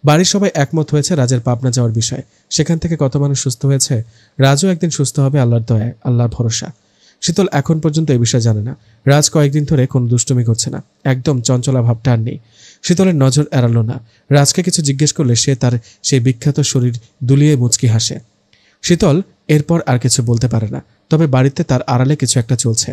বাড়ির সবাই একমত হয়েছে রাজের পাবনা যাওয়ার বিষয়ে। সেখান থেকে কত মানুষ সুস্থ হয়েছে। রাজও একদিন সুস্থ হবে, আল্লাহর দয়ায়, আল্লাহর ভরসা। শীতল এখন পর্যন্ত এই বিষয়ে জানে না। রাজ কয়েকদিন ধরে কোনো দুষ্টুমি করছে না, একদম চঞ্চলা ভাবটা আর নেই। শীতলের নজর এড়ালো না। রাজকে কিছু জিজ্ঞেস করলে সে তার সেই বিখ্যাত শরীর দুলিয়ে মুচকি হাসে। শীতল এরপর আর কিছু বলতে পারে না, তবে বাড়িতে তার আড়ালে কিছু একটা চলছে।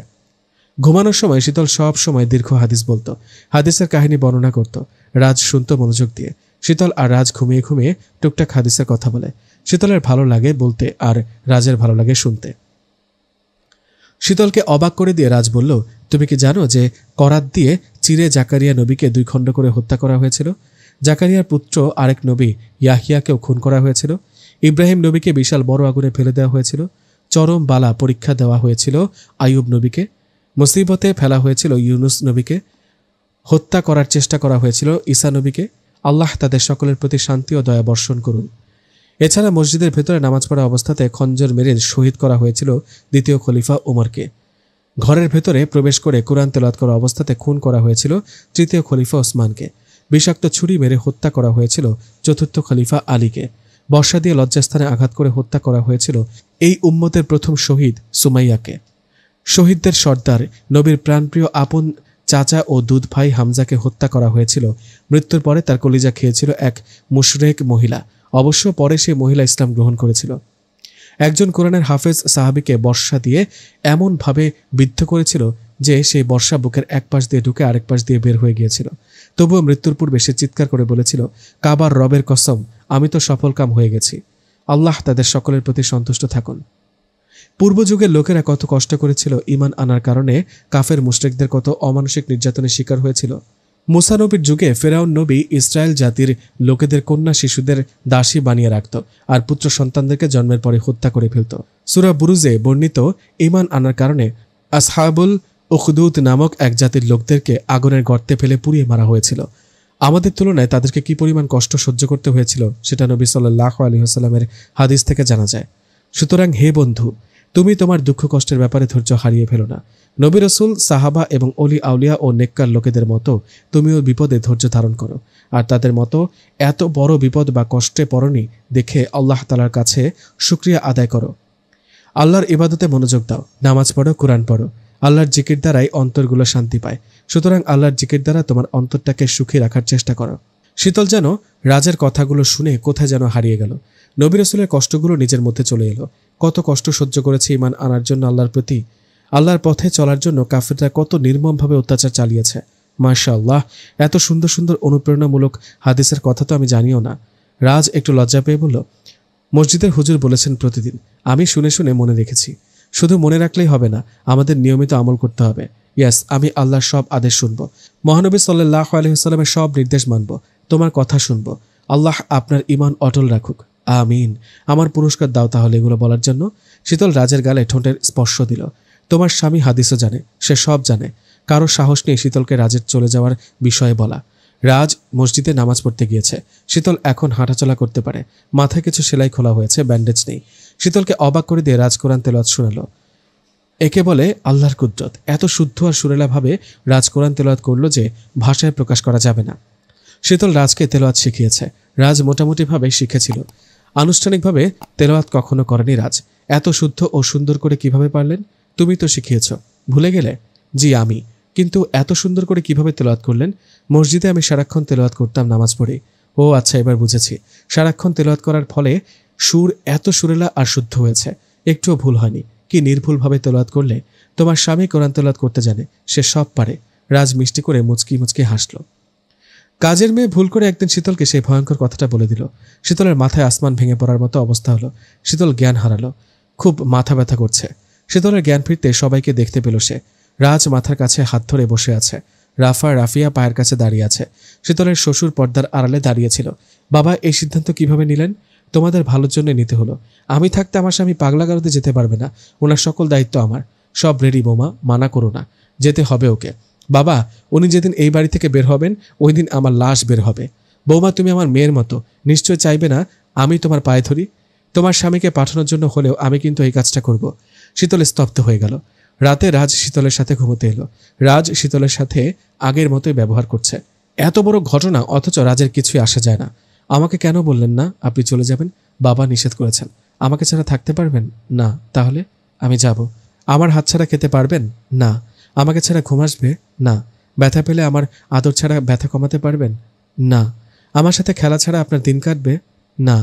ঘুমানোর সময় শীতল সব সময় দীর্ঘ হাদিস বলতো, হাদিসের কাহিনী বর্ণনা করত। রাজ শুনত মনোযোগ দিয়ে। শীতল আর রাজ ঘুমিয়ে ঘুমিয়ে টুকটাক হাদিসের কথা বলে। শীতলের ভালো লাগে বলতে আর রাজের ভালো লাগে শুনতে। শীতলকে অবাক করে দিয়ে রাজ বলল, তুমি কি জানো যে করাত দিয়ে চিরে জাকারিয়া নবীকে 2 খণ্ড করে হত্যা করা হয়েছিল? জাকারিয়ার পুত্র আরেক নবী ইয়াহিয়াকেও খুন করা হয়েছিল। ইব্রাহিম নবীকে বিশাল বড় আগুনে ফেলে দেওয়া হয়েছিল। চরম বালা পরীক্ষা দেওয়া হয়েছিল আইয়ুব নবীকে। মুসিবতে ফেলা হয়েছিল ইউনুস নবীকে। হত্যা করার চেষ্টা করা হয়েছিল ঈসা নবীকে। আল্লাহ তাদের সকলের প্রতি শান্তি ও দয়া বর্ষণ করুন। এছাড়া মসজিদের ভেতরে নামাজ পড়া অবস্থাতে খঞ্জর মেরে শহীদ করা হয়েছিল 2য় খলিফা ওমরকে। ঘরের ভেতরে প্রবেশ করে কুরআন তেলাওয়াত করা অবস্থাতে খুন করা হয়েছিল 3য় খলিফা ওসমানকে। বিষাক্ত ছুরি মেরে হত্যা করা হয়েছিল 4র্থ খলিফা আলীকে। বর্ষা দিয়ে লজ্জাস্থানে আঘাত করে হত্যা করা হয়েছিল এই উম্মতের প্রথম শহীদ সুমাইয়াকে। শহীদদের সর্দার নবীর প্রাণপ্রিয় আপন চাচা ও দুধ ভাই হামজাকে হত্যা করা হয়েছিল। মৃত্যুর পরে তার কলিজা খেয়েছিল এক মুশরিক মহিলা। অবশ্য পরে সেই মহিলা ইসলাম গ্রহণ করেছিল। একজন কোরআনের হাফেজ সাহাবীকে বর্ষা দিয়ে এমনভাবে বিদ্ধ করেছিল যে সেই বর্ষা বুকের এক পাশ দিয়ে ঢুকে আরেক পাশ দিয়ে বের হয়ে গিয়েছিল। তবুও মৃত্যুর পূর্বে সে চিৎকার করে বলেছিল, কাবার রবের কসম, আমি তো সফলকাম হয়ে গেছি। আল্লাহ তাদের সকলের প্রতি সন্তুষ্ট থাকুন। পূর্বযুগের লোকেরা কত কষ্ট করেছিল ঈমান আনার কারণে, কাফের মুশরিকদের কত অমানসিক নির্যাতনের শিকার হয়েছিল। মুসা নবীর যুগে ফেরাউন নবী ইসরায়েল জাতির লোকেদের কন্যা শিশুদের দাসী বানিয়ে রাখত আর পুত্র সন্তানদেরকে জন্মের পরে হত্যা করে ফেলত। সূরা বুরুজে বর্ণিত ঈমান আনার কারণে আসহাবুল উখদুদ নামক এক জাতির লোকদেরকে আগুনের গর্তে ফেলে পুড়িয়ে মারা হয়েছিল। আমাদের তুলনায় তাদেরকে কি পরিমাণ কষ্ট সহ্য করতে হয়েছিল সেটা নবী সাল্লাল্লাহু আলাইহি ওয়াসাল্লামের হাদিস থেকে জানা যায়। সুতরাং হে বন্ধু, তুমি তোমার দুঃখ কষ্টের ব্যাপারে ধৈর্য হারিয়ে ফেলো না। নবী রাসূল, সাহাবা এবং অলি আউলিয়া ও নেককার লোকেদের মতো তুমিও বিপদে ধৈর্য ধারণ করো, আর তাদের মতো এত বড় বিপদ বা কষ্টে পড়নি দেখে আল্লাহ তাআলার কাছে শুকরিয়া আদায় করো। আল্লাহর ইবাদতে মনোযোগ দাও, নামাজ পড়ো, কুরআন পড়ো। আল্লাহর জিকির দ্বারাই অন্তরগুলো শান্তি পায়। সুতরাং আল্লাহর জিকির দ্বারা তোমার অন্তরটাকে সুখী রাখার চেষ্টা করো। শীতল যেন রাজের কথাগুলো শুনে কোথায় যেন হারিয়ে গেল। নবী রাসূলের কষ্টগুলো নিজের মধ্যে চলে এলো। কত কষ্ট সহ্য করেছে ঈমান আনার জন্য আল্লাহর প্রতি। আল্লাহর পথে চলার জন্য কাফিররা কত নির্মমভাবে অত্যাচার চালিয়েছে। মাশাআল্লাহ, এত সুন্দর সুন্দর অনুপ্রেরণামূলক হাদিসের কথা তো আমি জানিও না। রাজ একটু লজ্জা পেয়ে বলল, মসজিদের হুজুর বলেছেন প্রতিদিন। আমি শুনে শুনে মনে রেখেছি। শুধু মনে রাখলেই হবে না, আমাদের নিয়মিত আমল করতে হবে। ইয়াস, আমি আল্লাহর সব আদেশ শুনব, মহানবী সাল্লাল্লাহু আলাইহি ওয়াসাল্লামের সব নির্দেশ মানব, তোমার কথা শুনব। আল্লাহ আপনার ঈমান অটল রাখুক, আমিন। আমার পুরস্কার দাও তাহলে এগুলো বলার জন্য। শীতল রাজের গালে ঠোঁটের স্পর্শ দিল। তোমার স্বামী হাদিসও জানে, সে সব জানে। কারো সাহস নেই শীতলকে রাজের চলে যাওয়ার বিষয়ে বলা। রাজ মসজিদে নামাজ পড়তে গিয়েছে। শীতল এখন হাঁটাচলা করতে পারে। মাথায় কিছু সেলাই খোলা হয়েছে, ব্যান্ডেজ নেই। শীতলকে অবাক করে দিয়ে রাজ কোরআন তেলাওয়াত শোনালো। একে বলে আল্লাহর কুদরত। এত শুদ্ধ আর সুরেলাভাবে রাজ কোরআন তেলাওয়াত করলো যে ভাষায় প্রকাশ করা যাবে না। শীতল রাজকে তেলাওয়াত শিখিয়েছে। রাজ মোটামুটিভাবে শিখেছিল। আনুষ্ঠানিকভাবে তেলাওয়াত কখনো করেনি রাজ। এত শুদ্ধ ও সুন্দর করে কিভাবে পারলেন? তুমি তো শিখিয়েছ, ভুলে গেলে? জি আমি। কিন্তু এত সুন্দর করে কিভাবে তেলাওয়াত করলেন? মসজিদে আমি সারাক্ষণ তেলাওয়াত করতাম নামাজ পড়ে। ও আচ্ছা, এবার বুঝেছি। সারাক্ষণ তেলাওয়াত করার ফলে সুর এত সুরেলা আর শুদ্ধ হয়েছে, একটুও ভুল হয়নি। কি নির্ভুলভাবে তেলাওয়াত করলে! তোমার স্বামী কোরআন তেলাওয়াত করতে জানে, সে সব পারে। রাজ মিষ্টি করে মুচকি মুচকি হাসল। কাজের মেয়ে ভুল করে একদিন শীতলকে সেই ভয়ঙ্কর কথাটা বলে দিল। শীতলের মাথায় আসমান ভেঙে পড়ার মতো অবস্থা হলো। শীতল জ্ঞান হারালো। খুব মাথা ব্যথা করছে। শীতলের জ্ঞান ফিরতে সবাইকে দেখতে পেল সে। রাজ মাথার কাছে হাত ধরে বসে আছে। রাফিয়া পায়ের কাছে দাঁড়িয়ে আছে। শীতলের শ্বশুর পর্দার আড়ালে দাঁড়িয়েছিল। বাবা, এই সিদ্ধান্ত কিভাবে নিলেন? তোমাদের ভালোর জন্য নিতে হলো। আমি থাকতে আমার স্বামী পাগলাগারদে যেতে পারবে না। ওনার সকল দায়িত্ব আমার। সব রেডি বৌমা, মানা করো না, যেতে হবে ওকে। বাবা, উনি যেদিন এই বাড়ি থেকে বের হবেন ওই দিন আমার লাশ বের হবে। বৌমা, তুমি আমার মেয়ের মতো, নিশ্চয় চাইবে না আমি তোমার পায়ে ধরি। তোমার স্বামীকে পাঠানোর জন্য হলেও আমি কিন্তু এই কাজটা করব। শীতল স্তব্ধ হয়ে গেল। রাতে রাজ শীতলের সাথে ঘুমোতে এলো। রাজ শীতলের সাথে আগের মতোই ব্যবহার করছে। এত বড় ঘটনা, অথচ রাজের কিছুই আসে যায় না। আমাকে কেন বললেন না আপনি চলে যাবেন? বাবা নিষেধ করেছেন। আমাকে ছাড়া থাকতে পারবেন না? তাহলে আমি যাব। আমার হাত ছাড়া খেতে পারবেন না? আমাকে ছাড়া ঘুম আসবে না? ব্যথা পেলে আমার আদর ছাড়া ব্যথা কমাতে পারবেন না? আমার সাথে খেলা ছাড়া আপনার দিন কাটবে না?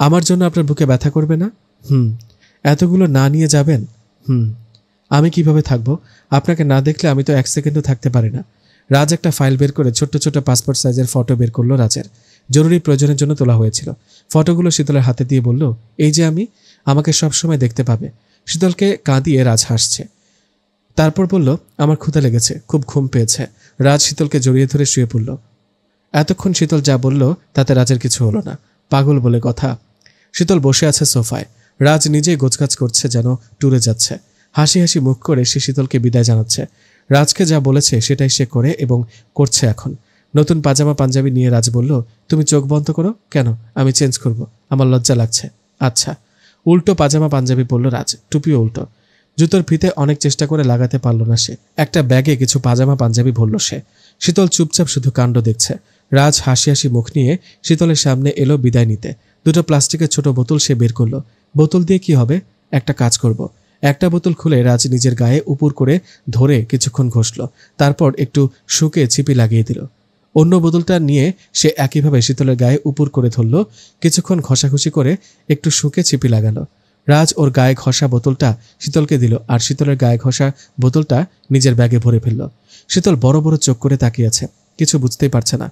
আমার জন্য আপনার বুকে ব্যথা করবে না? এতগুলো না নিয়ে যাবেন? আমি কিভাবে থাকবো? আপনাকে না দেখলে আমি তো এক সেকেন্ডও থাকতে পারি না। রাজ একটা ফাইল বের করে ছোট্ট ছোট্ট পাসপোর্ট সাইজের ফটো বের করলো রাজের। জরুরি প্রয়োজনের জন্য তোলা হয়েছিল। ফটোগুলো শীতলের হাতে দিয়ে বলল, এই যে আমি, আমাকে সব সময় দেখতে পাবে। শীতলকে কাঁদিয়ে রাজ হাসছে। তারপর বলল, আমার ক্ষুধা লেগেছে, খুব ঘুম পেয়েছে। রাজ শীতলকে জড়িয়ে ধরে শুয়ে পড়ল। এতক্ষণ শীতল যা বলল তাতে রাজের কিছু হলো না। পাগল বলে কথা। শীতল বসে আছে সোফায়। রাজ নিজেই গোছগাছ করছে, যেন ট্যুরে যাচ্ছে। হাসি হাসি মুখ করে সে শীতলকে বিদায় জানাচ্ছে। রাজকে যা বলেছে সেটাই সে করে এবং করছে এখন। নতুন পাজামা পাঞ্জাবি নিয়ে রাজ বলল, তুমি চোখ বন্ধ করো। কেন? আমি চেঞ্জ করব, আমার লজ্জা লাগছে। আচ্ছা। উল্টো পাজামা পাঞ্জাবি পরল রাজ, টুপিও উল্টো। জুতোর ফিতে অনেক চেষ্টা করে লাগাতে পারল না সে। একটা ব্যাগে কিছু পাজামা পাঞ্জাবি ভরল সে। শীতল চুপচাপ শুধু কাণ্ড দেখছে। রাজ হাসি হাসি মুখ নিয়ে শীতলের সামনে এলো বিদায় নিতে। দুটো প্লাস্টিকের ছোট বোতল সে বের করলো। বোতল দিয়ে কি হবে? একটা কাজ করব। একটা বোতল খুলে রাজ নিজের গায়ে উপর করে ধরে কিছুক্ষণ ঘষল। তারপর একটু শুকে চিপি লাগিয়ে দিল। অন্য বোতলটা নিয়ে সে একইভাবে শীতলের গায়ে উপর করে ধরল। কিছুক্ষণ ঘষাঘষি করে একটু শুকে চিপি লাগালো। রাজ ওর গায়ে ঘষা বোতলটা শীতলকে দিল আর শীতলের গায়ে ঘষা বোতলটা নিজের ব্যাগে ভরে ফেলল। শীতল বড় বড় চোখ করে তাকিয়ে আছে, কিছু বুঝতেই পারছে না।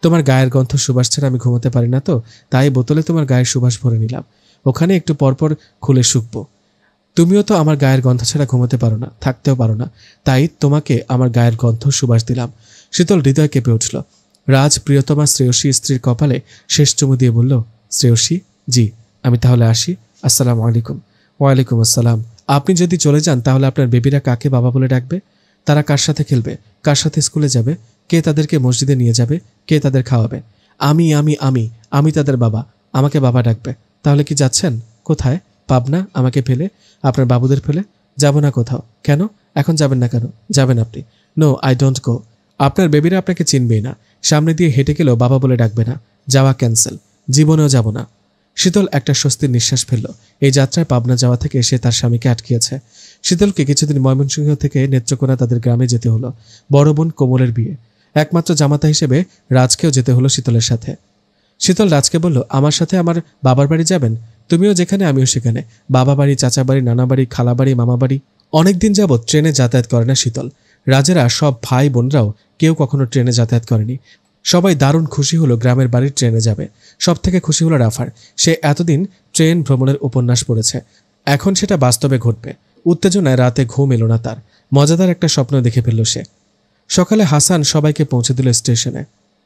তোমার গায়ের গন্ধ সুবাস ছাড়া আমি ঘুমোতে পারি না, তো তাই বোতলে তোমার গায়ের সুবাস ভরে নিলাম। ওখানে একটু পরপর খুলে শুকবো। তুমিও তো আমার গায়ের গন্ধ ছাড়া ঘুমোতে পারো না, থাকতেও পারো না, তাই তোমাকে আমার গায়ের গন্ধ সুবাস দিলাম। শীতল হৃদয় কেঁপে উঠল। রাজ প্রিয়তমা শ্রেয়সী স্ত্রীর কপালে শেষ চুমু দিয়ে বলল, শ্রেয়সী, জি, আমি তাহলে আসি। আসসালামু আলাইকুম। ওয়ালাইকুম আসসালাম। আপনি যদি চলে যান তাহলে আপনার বেবিরা কাকে বাবা বলে ডাকবে? তারা কার সাথে খেলবে? কার সাথে স্কুলে যাবে? কে তাদেরকে মসজিদে নিয়ে যাবে? কে তাদের খাওয়াবে? আমি আমি আমি আমি তাদের বাবা। আমাকে বাবা ডাকবে। তাহলে কি যাচ্ছেন? কোথায়? পাবনা? আমাকে ফেলে? আপনার বাবুদের ফেলে? যাব না কোথাও। কেন? এখন যাবেন না কেন? যাবেন আপনি। No, I don't go. আপনার বেবিরা আপনাকে চিনবেই না। সামনে দিয়ে হেঁটে গেলেও বাবা বলে ডাকবে না। যাওয়া ক্যান্সেল। জীবনেও যাব না। শীতল একটা স্বস্তির নিঃশ্বাস ফেলল। এই যাত্রায় পাবনা যাওয়া থেকে সে তার স্বামীকে আটকিয়েছে। শীতলকে কিছুদিন ময়মনসিংহ থেকে নেত্রকোনা তাদের গ্রামে যেতে হলো। বড় বোন কোমলের বিয়ে। একমাত্র জামাতা হিসেবে রাজকেও যেতে হলো শীতলের সাথে। শীতল রাজকে বলল, আমার সাথে আমার বাবার বাড়ি যাবেন? তুমিও যেখানে আমিও সেখানে। বাবা বাড়ি, চাচা বাড়ি, নানা বাড়ি, খালা বাড়ি, মামা বাড়ি। অনেকদিন যাবৎ ট্রেনে যাতায়াত করে না শীতল। রাজেরা সব ভাই বোনরাও কেউ কখনো ট্রেনে যাতায়াত করেনি। সবাই দারুণ খুশি হলো গ্রামের বাড়ির ট্রেনে যাবে। সব থেকে খুশি হলো রাফার। সে এতদিন ট্রেন ভ্রমণের উপন্যাস পড়েছে, এখন সেটা বাস্তবে ঘটবে। উত্তেজনায় রাতে ঘুম এলো না তার। মজাদার একটা স্বপ্ন দেখে ফেলল সে। সকালে হাসান সবাইকে পৌঁছে দিল স্টেশনে।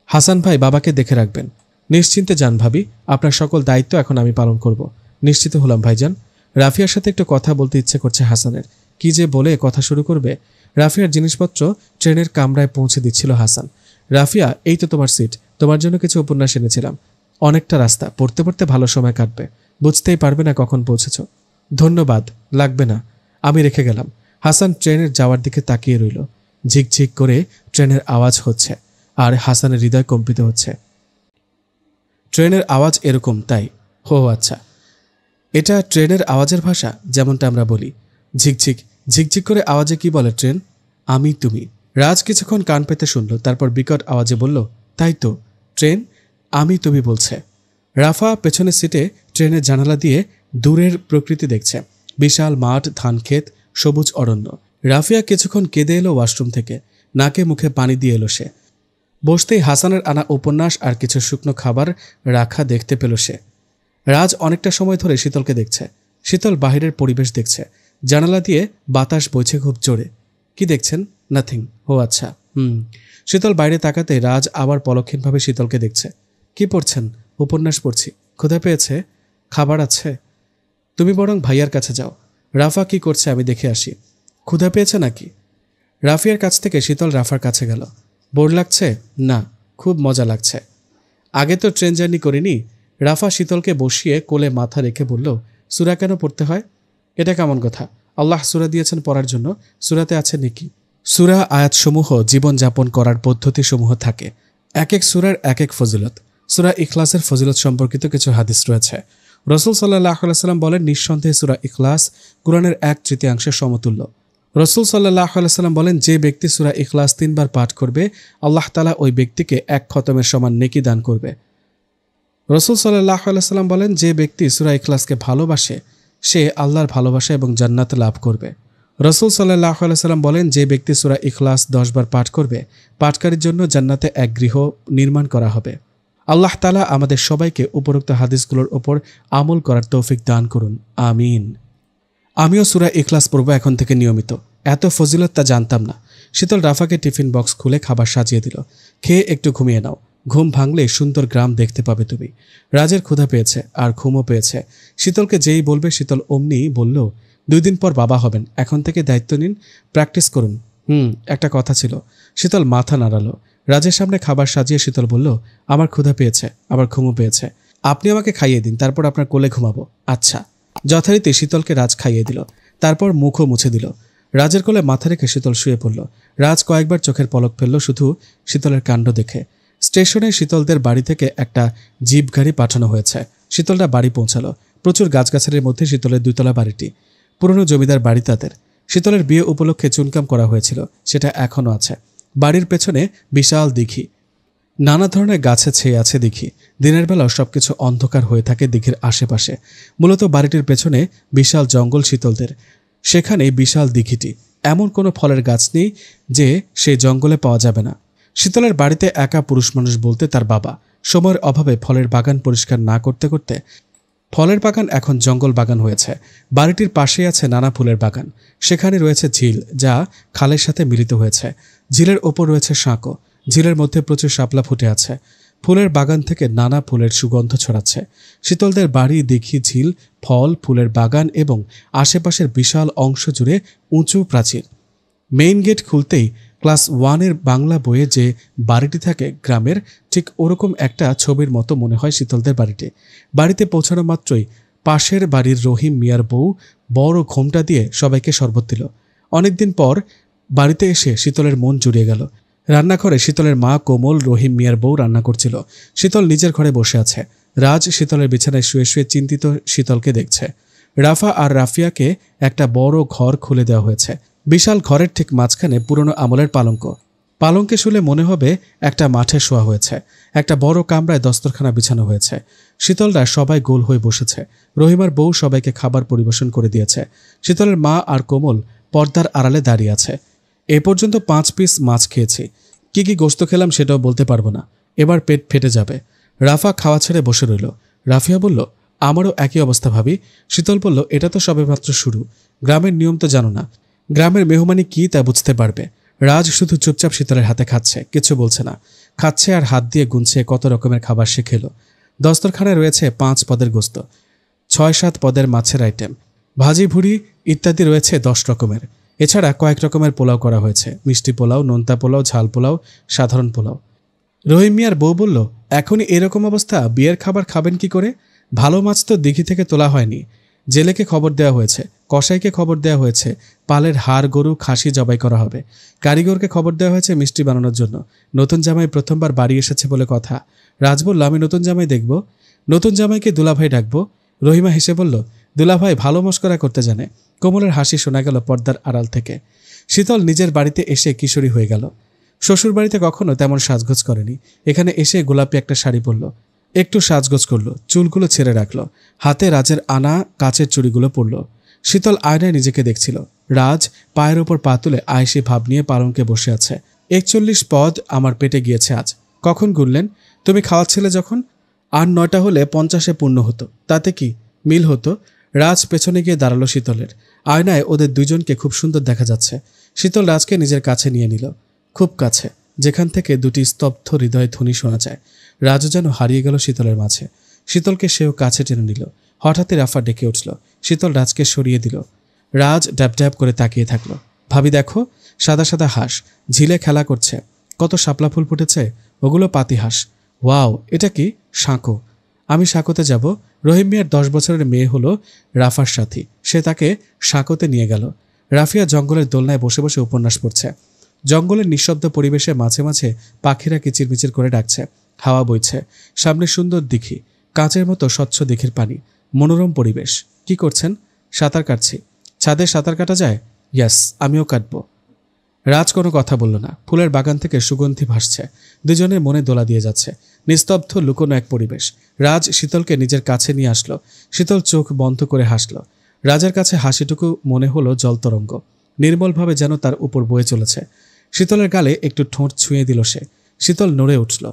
হাসান ভাই, বাবাকে দেখে রাখবেন। নিশ্চিন্তে যান ভাবি, আপনার সকল দায়িত্ব এখন আমি পালন করব। নিশ্চিত হলাম ভাইজান। রাফিয়ার সাথে একটু কথা বলতে ইচ্ছে করছে হাসানের। কি যে বলে কথা শুরু করবে। রাফিয়ার জিনিসপত্র ট্রেনের কামরায় পৌঁছে দিচ্ছিল হাসান। রাফিয়া, এই তো তোমার সিট। তোমার জন্য কিছু উপন্যাস এনেছিলাম। অনেকটা রাস্তা, পড়তে পড়তে ভালো সময় কাটবে। বুঝতেই পারবে না কখন পৌঁছেছ। ধন্যবাদ, লাগবে না, আমি রেখে গেলাম। হাসান ট্রেনের যাওয়ার দিকে তাকিয়ে রইল। ঝিকঝিক করে ট্রেনের আওয়াজ হচ্ছে আর হাসানের হৃদয় কম্পিত হচ্ছে। ট্রেনের আওয়াজ এরকম, তাই? হো আচ্ছা, এটা ট্রেনের আওয়াজের ভাষা, যেমনটা আমরা বলি। ঝিকঝিক ঝিকঝিক করে আওয়াজে কি বলে ট্রেন? আমি তুমি। রাজ কিছুক্ষণ কান পেতে শুনল, তারপর বিকট আওয়াজে বলল, তাই তো, ট্রেন আমি তুমি বলছে। রাফা পেছনের সিটে ট্রেনের জানালা দিয়ে দূরের প্রকৃতি দেখছে। বিশাল মাঠ, ধানক্ষেত, সবুজ অরণ্য। রাফিয়া কিছুক্ষণ কেঁদে এলো ওয়াশরুম থেকে। নাকে মুখে পানি দিয়ে এলো সে। বসতেই হাসানের আনা উপন্যাস আর কিছু শুকনো খাবার রাখা দেখতে পেল সে। রাজ অনেকটা সময় ধরে শীতলকে দেখছে। শীতল বাহিরের পরিবেশ দেখছে। জানালা দিয়ে বাতাস বইছে খুব জোরে। কি দেখছেন? নাথিং। ও আচ্ছা। শীতল বাইরে তাকাতে রাজ আবার পলক্ষীনভাবে শীতলকে দেখছে। কি পড়ছেন? উপন্যাস পড়ছি। ক্ষুধা পেয়েছে? খাবার আছে? তুমি বরং ভাইয়ার কাছে যাও। রাফা কি করছে আমি দেখে আসি। ক্ষুধা পেয়েছে নাকি? রাফিয়ার কাছ থেকে শীতল রাফার কাছে গেল। বোর লাগছে? না, খুব মজা লাগছে। আগে তো ট্রেন জার্নি করিনি। রাফা শীতলকে বসিয়ে কোলে মাথা রেখে বলল, সূরা কেন পড়তে হয়? এটা কেমন কথা? আল্লাহ সূরা দিয়েছেন পড়ার জন্য। সূরাতে আছে নেকি? সূরা আয়াতসমূহ জীবনযাপন করার পদ্ধতিসমূহ থাকে। এক এক সূরার এক এক ফজিলত। সূরা ইখলাসের ফজিলত সম্পর্কিত কিছু হাদিস রয়েছে। রাসূল সাল্লাল্লাহু আলাইহি ওয়াসাল্লাম বলেন, নিঃসন্দেহে সূরা ইখলাস কুরআনের 1/3 সমতুল্য। রাসূল সাল্লাল্লাহু আলাইহি ওয়াসাল্লাম বলেন, যে ব্যক্তি সূরা ইখলাস 3 বার পাঠ করবে, আল্লাহ তাআলা ওই ব্যক্তিকে 1 খতমের সমান নেকি দান করবে। রাসূল সাল্লাল্লাহু আলাইহি ওয়াসাল্লাম বলেন, যে ব্যক্তি সূরা ইখলাসকে ভালোবাসে সে আল্লাহর ভালোবাসা এবং জান্নাত লাভ করবে। রাসূল সাল্লাল্লাহু আলাইহি ওয়াসাল্লাম বলেন, যে ব্যক্তি সূরা ইখলাস 10 বার পাঠ করবে, পাঠকারীর জন্য জান্নাতে এক গৃহ নির্মাণ করা হবে। আল্লাহ তাআলা আমাদের সবাইকে উপরোক্ত হাদিসগুলোর উপর আমল করার তৌফিক দান করুন, আমিন। আমিও সূরা ইখলাস পড়ব এখন থেকে নিয়মিত। এত ফজিলত তা জানতাম না। শীতল রাফাকে টিফিন বক্স খুলে খাবার সাজিয়ে দিল। খেয়ে একটু ঘুমিয়ে নাও, ঘুম ভাঙলে সুন্দর গ্রাম দেখতে পাবে তুমি। রাজের ক্ষুধা পেয়েছে আর ঘুমও পেয়েছে। শীতলকে যেই বলবে শীতল অমনি বলল, 2 দিন পর বাবা হবেন, এখন থেকে দায়িত্ব নিন, প্র্যাকটিস করুন। একটা কথা ছিল। শীতল মাথা নাড়ালো। রাজের সামনে খাবার সাজিয়ে শীতল বলল, আমার ক্ষুধা পেয়েছে, আবার ঘুমও পেয়েছে, আপনি আমাকে খাইয়ে দিন, তারপর আপনার কোলে ঘুমাবো। আচ্ছা। যথারীতি শীতলকে রাজ খাইয়ে দিল, তারপর মুখও মুছে দিল। রাজের কোলে মাথা রেখে শীতল শুয়ে পড়ল। রাজ কয়েকবার চোখের পলক ফেলল শুধু শীতলের কাণ্ড দেখে। স্টেশনে শীতলদের বাড়ি থেকে একটা জিপ গাড়ি পাঠানো হয়েছে। শীতলরা বাড়ি পৌঁছালো। প্রচুর গাছগাছালির মধ্যে শীতলের 2তলা বাড়িটি। পুরনো জমিদার বাড়ি তাদের। শীতলের বিয়ে উপলক্ষে চুনকাম করা হয়েছিল, সেটা এখনও আছে। বাড়ির পেছনে বিশাল দিঘি, নানা ধরনের গাছে ছেয়ে আছে দিঘি। দিনের বেলা সবকিছু অন্ধকার হয়ে থাকে দিঘির আশেপাশে। মূলত বাড়িটির পেছনে বিশাল জঙ্গল শীতলদের, সেখানে বিশাল দিঘিটি। এমন কোনো ফলের গাছ নেই যে সেই জঙ্গলে পাওয়া যাবে না। শীতলের বাড়িতে একা পুরুষ মানুষ বলতে তার বাবা। সময়ের অভাবে ফলের বাগান পরিষ্কার না করতে করতে ফলের বাগান এখন জঙ্গল বাগান হয়েছে। বাড়িটির পাশেই আছে নানা ফুলের বাগান। সেখানে রয়েছে ঝিল, যা খালের সাথে মিলিত হয়েছে। ঝিলের ওপর রয়েছে সাঁকো। ঝিলের মধ্যে প্রচুর শাপলা ফুটে আছে। ফুলের বাগান থেকে নানা ফুলের সুগন্ধ ছড়াচ্ছে। শীতলদের বাড়ি, দিঘি, ঝিল, ফল, ফুলের বাগান এবং আশেপাশের বিশাল অংশ জুড়ে উঁচু প্রাচীর। মেইন গেট খুলতেই ক্লাস 1-এর বাংলা বইয়ে যে বাড়িটি থাকে গ্রামের, ঠিক ওরকম একটা ছবির মতো মনে হয় শীতলদের বাড়িটি। বাড়িতে পৌঁছানো মাত্রই পাশের বাড়ির রহিম মিয়ার বউ বড় ঘোমটা দিয়ে সবাইকে শরবত দিল। অনেকদিন পর বাড়িতে এসে শীতলের মন জুড়িয়ে গেল। রান্নাঘরে শীতলের মা কোমল রহিম মিয়ার বউ রান্না করছিল। শীতল নিজের ঘরে বসে আছে। রাজ শীতলের বিছানায় শুয়ে শুয়ে চিন্তিত শীতলকে দেখছে। রাফা আর রাফিয়াকে একটা বড় ঘর খুলে দেওয়া হয়েছে। বিশাল ঘরের ঠিক মাঝখানে পুরনো আমলের পালঙ্ক। পালঙ্কে শুলে মনে হবে একটা মাঠে শোয়া হয়েছে। একটা বড় কামরায় দস্তরখানা বিছানো হয়েছে। শীতলরা সবাই গোল হয়ে বসেছে। রহিমার বউ সবাইকে খাবার পরিবেশন করে দিয়েছে। শীতলের মা আর কোমল পর্দার আড়ালে দাঁড়িয়ে আছে। এ পর্যন্ত 5 পিস মাছ খেয়েছি। কি কি গোস্ত খেলাম সেটাও বলতে পারবো না। এবার পেট ফেটে যাবে। রাফা খাওয়া ছেড়ে বসে রইল। রাফিয়া বলল, আমারও একই অবস্থা ভাবি। শীতল বলল, এটা তো সবেমাত্র শুরু। গ্রামের নিয়ম তো জানো না। গ্রামের মেহমানি কি তা বুঝতে পারবে। রাজ শুধু চুপচাপ শীতলের হাতে খাচ্ছে, কিছু বলছে না। খাচ্ছে আর হাত দিয়ে গুনছে কত রকমের খাবার সে খেল। দস্তরখানায় রয়েছে 5 পদের গোস্ত, 6-7 পদের মাছের আইটেম, ভাজি ভুড়ি ইত্যাদি রয়েছে 10 রকমের। এছাড়া কয়েক রকমের পোলাও করা হয়েছে, মিষ্টি পোলাও, নোনতা পোলাও, ঝাল পোলাও, সাধারণ পোলাও। রহিম মিয়ার বউ বলল, এখনই এরকম অবস্থা, বিয়ের খাবার খাবেন কি করে? ভালো মাছ তো দিঘি থেকে তোলা হয়নি। জেলেকে খবর দেওয়া হয়েছে, কসাইকে খবর দেওয়া হয়েছে পালের হাড় গরু খাসি জবাই করা হবে। কারিগরকে খবর দেওয়া হয়েছে মিষ্টি বানানোর জন্য। নতুন জামাই প্রথমবার বাড়ি এসেছে বলে কথা। রাজ বলল, আমি নতুন জামাই দেখব। নতুন জামাইকে দুলাভাই ডাকবো। রহিমা হেসে বলল, দুলাভাই ভালো মস্করা করতে জানে। কোমলের হাসি শোনা গেল পর্দার আড়াল থেকে। শীতল নিজের বাড়িতে এসে কিশোরী হয়ে গেল। শ্বশুর বাড়িতে কখনো তেমন সাজগোজ করেনি। এখানে এসে গোলাপি একটা শাড়ি পরল, একটু সাজগোজ করলো, চুলগুলো ছেড়ে রাখলো, হাতে রাজের আনা কাচের চুড়িগুলো পরল। শীতল আয়নায় নিজেকে দেখছিল। রাজ পায়ের ওপর পা তুলে আয়েশি ভাব নিয়ে পালঙ্কে বসে আছে। 41 পদ আমার পেটে গিয়েছে আজ। কখন গুনলেন? তুমি খাওয়াচ্ছিলে যখন। আর 9টা হলে 50-এ পূর্ণ হতো, তাতে কি মিল হতো? রাজ পেছনে গিয়ে দাঁড়ালো শীতলের। আয়নায় ওদের দুজনকে খুব সুন্দর দেখা যাচ্ছে। শীতল রাজকে নিজের কাছে নিয়ে নিল, খুব কাছে, যেখান থেকে দুটি স্তব্ধ হৃদয় ধ্বনি শোনা যায়। রাজও যেন হারিয়ে গেল শীতলের মাঝে। শীতলকে সেও কাছে টেনে নিল। হঠাৎই রাফা ডেকে উঠল। শীতল রাজকে সরিয়ে দিল। রাজ ড্যাব ড্যাব করে তাকিয়ে থাকলো। ভাবি দেখো, সাদা সাদা হাঁস ঝিলে খেলা করছে। কত শাপলা ফুল ফুটেছে, ওগুলো পাতি হাঁস। ওয়াও, এটা কি? সাঁকো। আমি সাঁকোতে যাব। রহিম মিয়ার 10 বছরের মেয়ে হলো রাফার সাথী। সে তাকে সাঁকোতে নিয়ে গেল। রাফিয়া জঙ্গলের দোলনায় বসে বসে উপন্যাস পড়ছে। জঙ্গলের নিঃশব্দ পরিবেশে মাঝে মাঝে পাখিরা কিচিরমিচির করে ডাকছে। হাওয়া বইছে, সামনে সুন্দর দিঘি, কাঁচের মতো স্বচ্ছ দিঘির পানি, মনোরম পরিবেশ। কি করছেন? সাঁতার কাটছি। ছাদে সাঁতার কাটা যায়? ইয়াস, আমিও কাটবো। রাজ কোনো কথা বলল না। ফুলের বাগান থেকে সুগন্ধি ভাসছে, দুজনের মনে দোলা দিয়ে যাচ্ছে। নিস্তব্ধ লুকোনো এক পরিবেশ। রাজ শীতলকে নিজের কাছে নিয়ে আসলো। শীতল চোখ বন্ধ করে হাসল। রাজের কাছে হাসিটুকু মনে হলো জলতরঙ্গ, নির্মলভাবে যেন তার উপর বয়ে চলেছে। শীতলের গালে একটু ঠোঁট ছুঁয়ে দিল সে। শীতল নড়ে উঠল।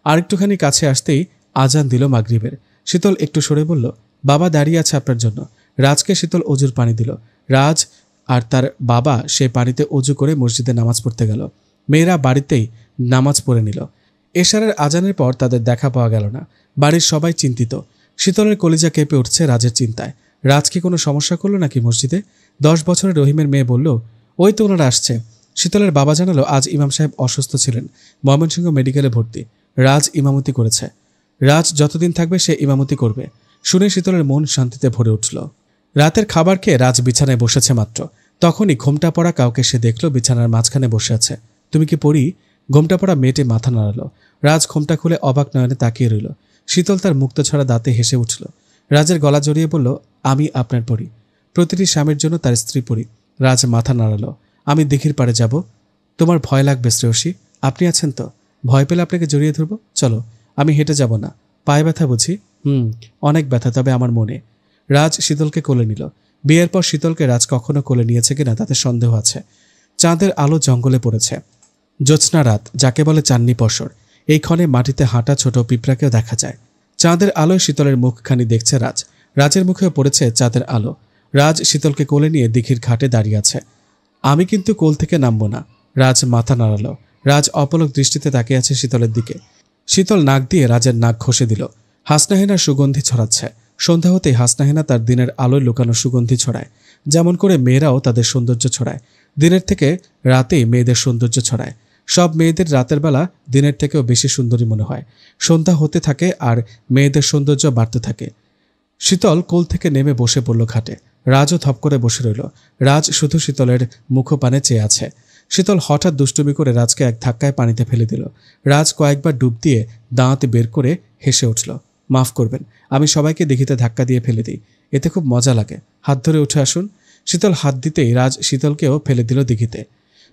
আরেকটুখানি কাছে আসতেই আজান দিল মাগরিবের। শীতল একটু সরে বলল, বাবা দাঁড়িয়ে আছে আপনার জন্য। রাজকে শীতল অজুর পানি দিল। রাজ আর তার বাবা সে পানিতে অজু করে মসজিদে নামাজ পড়তে গেল। মেয়েরা বাড়িতেই নামাজ পড়ে নিল। এশারের আজানের পর তাদের দেখা পাওয়া গেল না। বাড়ির সবাই চিন্তিত। শীতলের কলিজা কেঁপে উঠছে রাজের চিন্তায়। রাজ কি কোনো সমস্যা করলো নাকি মসজিদে? 10 বছরের রহিমের মেয়ে বলল, ওই তো ওনারা আসছে। শীতলের বাবা জানালো, আজ ইমাম সাহেব অসুস্থ ছিলেন, ময়মনসিংহ মেডিকেলে ভর্তি। রাজ ইমামতি করেছে। রাজ যতদিন থাকবে সে ইমামতি করবে। শুনে শীতলের মন শান্তিতে ভরে উঠল। রাতের খাবার খেয়ে রাজ বিছানায় বসেছে মাত্র, তখনই ঘোমটা পড়া কাউকে সে দেখল বিছানার মাঝখানে বসে আছে। তুমি কি পড়ি? ঘোমটা পড়া মেয়েটি মাথা নাড়ালো। রাজ ঘোমটা খুলে অবাক নয়নে তাকিয়ে রইল। শীতল তার মুক্ত ছড়া দাঁতে হেসে উঠল। রাজের গলা জড়িয়ে বলল, আমি আপনার পড়ি। প্রতিটি স্বামীর জন্য তার স্ত্রী পড়ি। রাজ মাথা নাড়ালো। আমি দিঘির পাড়ে যাব। তোমার ভয় লাগবে শ্রেয়সী, আপনি আছেন তো? ভয় পেলে আপনাকে জড়িয়ে ধরবো। চলো। আমি হেঁটে যাব না। পায়ে ব্যথা বুঝি? অনেক ব্যথা, তবে আমার মনে। রাজ শীতলকে কোলে নিল। বিয়ের পর শীতলকে রাজ কখনো কোলে নিয়েছে কিনা তাতে সন্দেহ আছে। চাঁদের আলো জঙ্গলে পড়েছে। জ্যোৎস্না রাত, যাকে বলে চাননি পশর। এই ক্ষণে মাটিতে হাঁটা ছোট পিঁপড়াকেও দেখা যায়। চাঁদের আলোয় শীতলের মুখখানি দেখছে রাজ। রাজের মুখেও পড়েছে চাঁদের আলো। রাজ শীতলকে কোলে নিয়ে দিঘির ঘাটে দাঁড়িয়ে আছে। আমি কিন্তু কোল থেকে নামবো না। রাজ মাথা নাড়ালো। রাজ অপলক দৃষ্টিতে তাকিয়ে আছে শীতলের দিকে। শীতল নাক দিয়ে রাজের নাক ঘষে দিল। হাসনাহেনার সুগন্ধি ছড়াচ্ছে। সন্ধ্যা হতেই হাসনাহেনা তার দিনের আলোয় লুকানো সুগন্ধি ছড়ায়, যেমন করে মেয়েরাও তাদের সৌন্দর্য ছড়ায়। দিনের থেকে রাতেই মেয়েদের সৌন্দর্য ছড়ায়। সব মেয়েদের রাতের বেলা দিনের থেকেও বেশি সুন্দরী মনে হয়। সন্ধ্যা হতে থাকে আর মেয়েদের সৌন্দর্য বাড়তে থাকে। শীতল কোল থেকে নেমে বসে পড়ল খাটে। রাজও থপ করে বসে রইল। রাজ শুধু শীতলের মুখপানে চেয়ে আছে। শীতল হঠাৎ দুষ্টুমি করে রাজকে এক ধাক্কায় পানিতে ফেলে দিল। রাজ কয়েকবার ডুব দিয়ে দাঁত বের করে হেসে উঠল। মাফ করবেন, আমি সবাইকে দিঘিতে ধাক্কা দিয়ে ফেলে দিই, এতে খুব মজা লাগে। হাত ধরে উঠে আসুন। শীতল হাত দিতেই রাজ শীতলকেও ফেলে দিল দিঘিতে।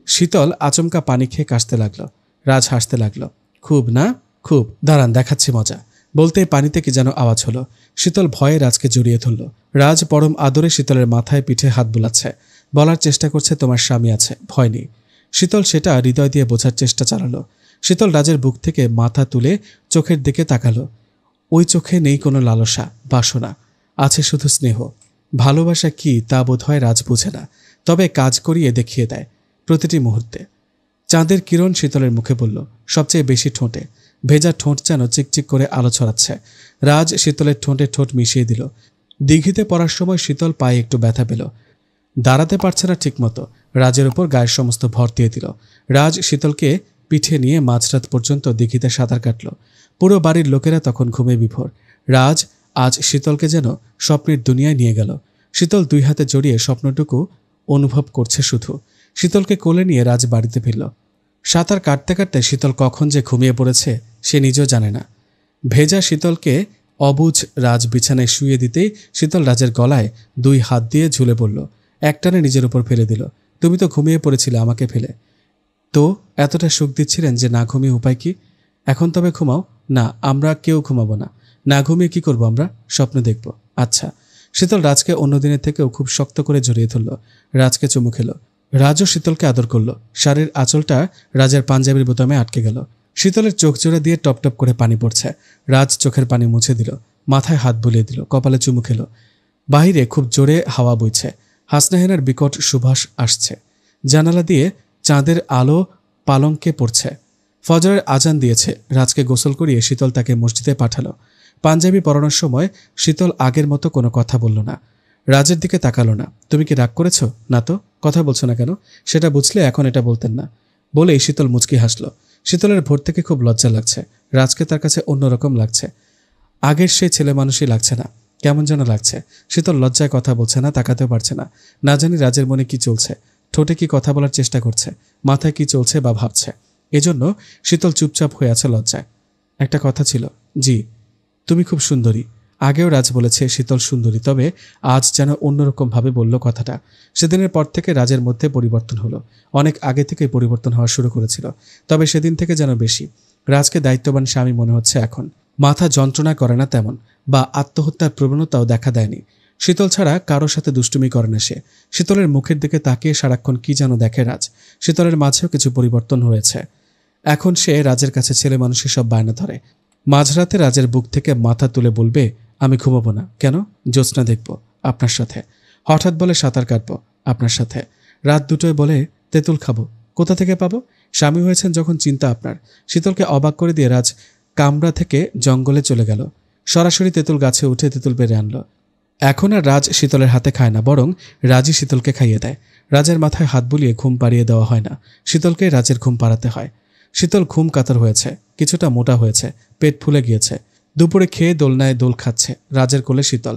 শীতল আচমকা পানি খেয়ে কাশতে লাগলো। রাজ হাসতে লাগলো। খুব না? খুব। দাঁড়ান, দেখাচ্ছি মজা। বলতেই পানিতে কি যেন আওয়াজ হলো। শীতল ভয়ে রাজকে জড়িয়ে ধরল। রাজ পরম আদরে শীতলের মাথায় পিঠে হাত বুলাচ্ছে। বলার চেষ্টা করছে, তোমার স্বামী আছে, ভয় নেই। শীতল সেটা হৃদয় দিয়ে বোঝার চেষ্টা চালালো। শীতল রাজের বুক থেকে মাথা তুলে চোখের দিকে তাকালো। ওই চোখে নেই কোনো লালসা, বাসনা, আছে শুধু স্নেহ। ভালোবাসা কি তা বোধ হয় রাজ বুঝে না, তবে কাজ করিয়ে দেখিয়ে দেয় প্রতিটি মুহূর্তে। চাঁদের কিরণ শীতলের মুখে পড়ল, সবচেয়ে বেশি ঠোঁটে। ভেজা ঠোঁট যেন চিকচিক করে আলো ছড়াচ্ছে। রাজ শীতলের ঠোঁটে ঠোঁট মিশিয়ে দিল। দিঘিতে পড়ার সময় শীতল পায়ে একটু ব্যথা পেল। দাঁড়াতে পারছে না ঠিকমতো। রাজের ওপর গায়ের সমস্ত ভর দিয়ে দিল। রাজ শীতলকে পিঠে নিয়ে মাঝরাত পর্যন্ত দিঘিতে সাঁতার কাটল। পুরো বাড়ির লোকেরা তখন ঘুমে বিভোর। রাজ আজ শীতলকে যেন স্বপ্নের দুনিয়ায় নিয়ে গেল। শীতল দুই হাতে জড়িয়ে স্বপ্নটুকু অনুভব করছে শুধু। শীতলকে কোলে নিয়ে রাজ বাড়িতে ফিরল। সাঁতার কাটতে কাটতে শীতল কখন যে ঘুমিয়ে পড়েছে সে নিজেও জানে না। ভেজা শীতলকে অবুঝ রাজ বিছানায় শুয়ে দিতেই শীতল রাজের গলায় দুই হাত দিয়ে ঝুলে পড়ল। একটানে নিজের উপর ফেলে দিল। তুমি তো ঘুমিয়ে পড়েছিলে আমাকে ফেলে। তো এতটা সুখ দিচ্ছিলেন যে না ঘুমিয়ে উপায় কি? এখন তবে ঘুমাও। না, আমরা কেউ ঘুমাবো না। না ঘুমিয়ে কি করবো আমরা? স্বপ্ন দেখব। আচ্ছা। শীতল রাজকে অন্যদিনের থেকেও খুব শক্ত করে জড়িয়ে ধরল। রাজকে চুমু খেল। রাজও শীতলকে আদর করল। শাড়ির আঁচলটা রাজের পাঞ্জাবির বোতামে আটকে গেল। শীতলের চোখ জোড়া দিয়ে টপ টপ করে পানি পড়ছে। রাজ চোখের পানি মুছে দিল, মাথায় হাত বুলিয়ে দিল, কপালে চুমু খেল। বাহিরে খুব জোরে হাওয়া বইছে। হাসনাহেনার বিকট সুবাস আসছে। জানালা দিয়ে চাঁদের আলো পালঙ্কে পড়ছে। ফজরের আজান দিয়েছে। রাজকে গোসল করিয়ে শীতল তাকে মসজিদে পাঠালো। পাঞ্জাবি পরানোর সময় শীতল আগের মতো কোনো কথা বলল না। রাজের দিকে তাকালো না। তুমি কি রাগ করেছ? না তো। কথা বলছো না কেন? সেটা বুঝলে এখন এটা বলতেন না। বলেই শীতল মুচকি হাসল। শীতলের ভোর থেকে খুব লজ্জা লাগছে। রাজকে তার কাছে অন্যরকম লাগছে। আগের সেই ছেলে মানুষই লাগছে না, কেমন যেন লাগছে। শীতল লজ্জায় কথা বলছে না, তাকাতেও পারছে না। না জানি রাজের মনে কি চলছে, ঠোঁটে কি কথা বলার চেষ্টা করছে, মাথায় কি চলছে বা ভাবছে। এজন্য শীতল চুপচাপ হয়ে আছে লজ্জায়। একটা কথা ছিল। জি, তুমি খুব সুন্দরী। আগেও রাজ বলেছে শীতল সুন্দরী, তবে আজ যেন অন্যরকমভাবে বলল কথাটা। সেদিনের পর থেকে রাজের মধ্যে পরিবর্তন হলো। অনেক আগে থেকেই পরিবর্তন হওয়া শুরু করেছিল, তবে সেদিন থেকে যেন বেশি। রাজকে দায়িত্ববান স্বামী মনে হচ্ছে এখন। মাথা যন্ত্রণা করে না তেমন, বা আত্মহত্যার প্রবণতাও দেখা দেয়নি। শীতল ছাড়া কারোর সাথে দুষ্টুমি করে না সে। শীতলের মুখের দিকে তাকিয়ে সারাক্ষণ কি যেন দেখে রাজ। শীতলের মাঝেও কিছু পরিবর্তন হয়েছে। এখন সে রাজের কাছে ছেলে মানুষের সব বায়না ধরে। মাঝরাতে রাজের বুক থেকে মাথা তুলে বলবে, আমি ঘুমাবো না। কেন? জ্যোৎস্না দেখব আপনার সাথে। হঠাৎ বলে সাঁতার কাটবো আপনার সাথে। রাত দুটোয় বলে তেঁতুল খাবো। কোথা থেকে পাবো? স্বামী হয়েছেন যখন চিন্তা আপনার। শীতলকে অবাক করে দিয়ে রাজ কামরা থেকে জঙ্গলে চলে গেল। সরাসরি তেঁতুল গাছে উঠে তেঁতুল পেরে আনলো। এখন আর রাজ শীতলের হাতে খায় না, বরং রাজই শীতলকে খাইয়ে দেয়। রাজের মাথায় হাত বুলিয়ে ঘুম পাড়িয়ে দেওয়া হয় না, শীতলকে রাজের ঘুম পাড়াতে হয়। শীতল ঘুম কাতর হয়েছে, কিছুটা মোটা হয়েছে, পেট ফুলে গিয়েছে। দুপুরে খেয়ে দোলনায় দোল খাচ্ছে, রাজের কোলে শীতল।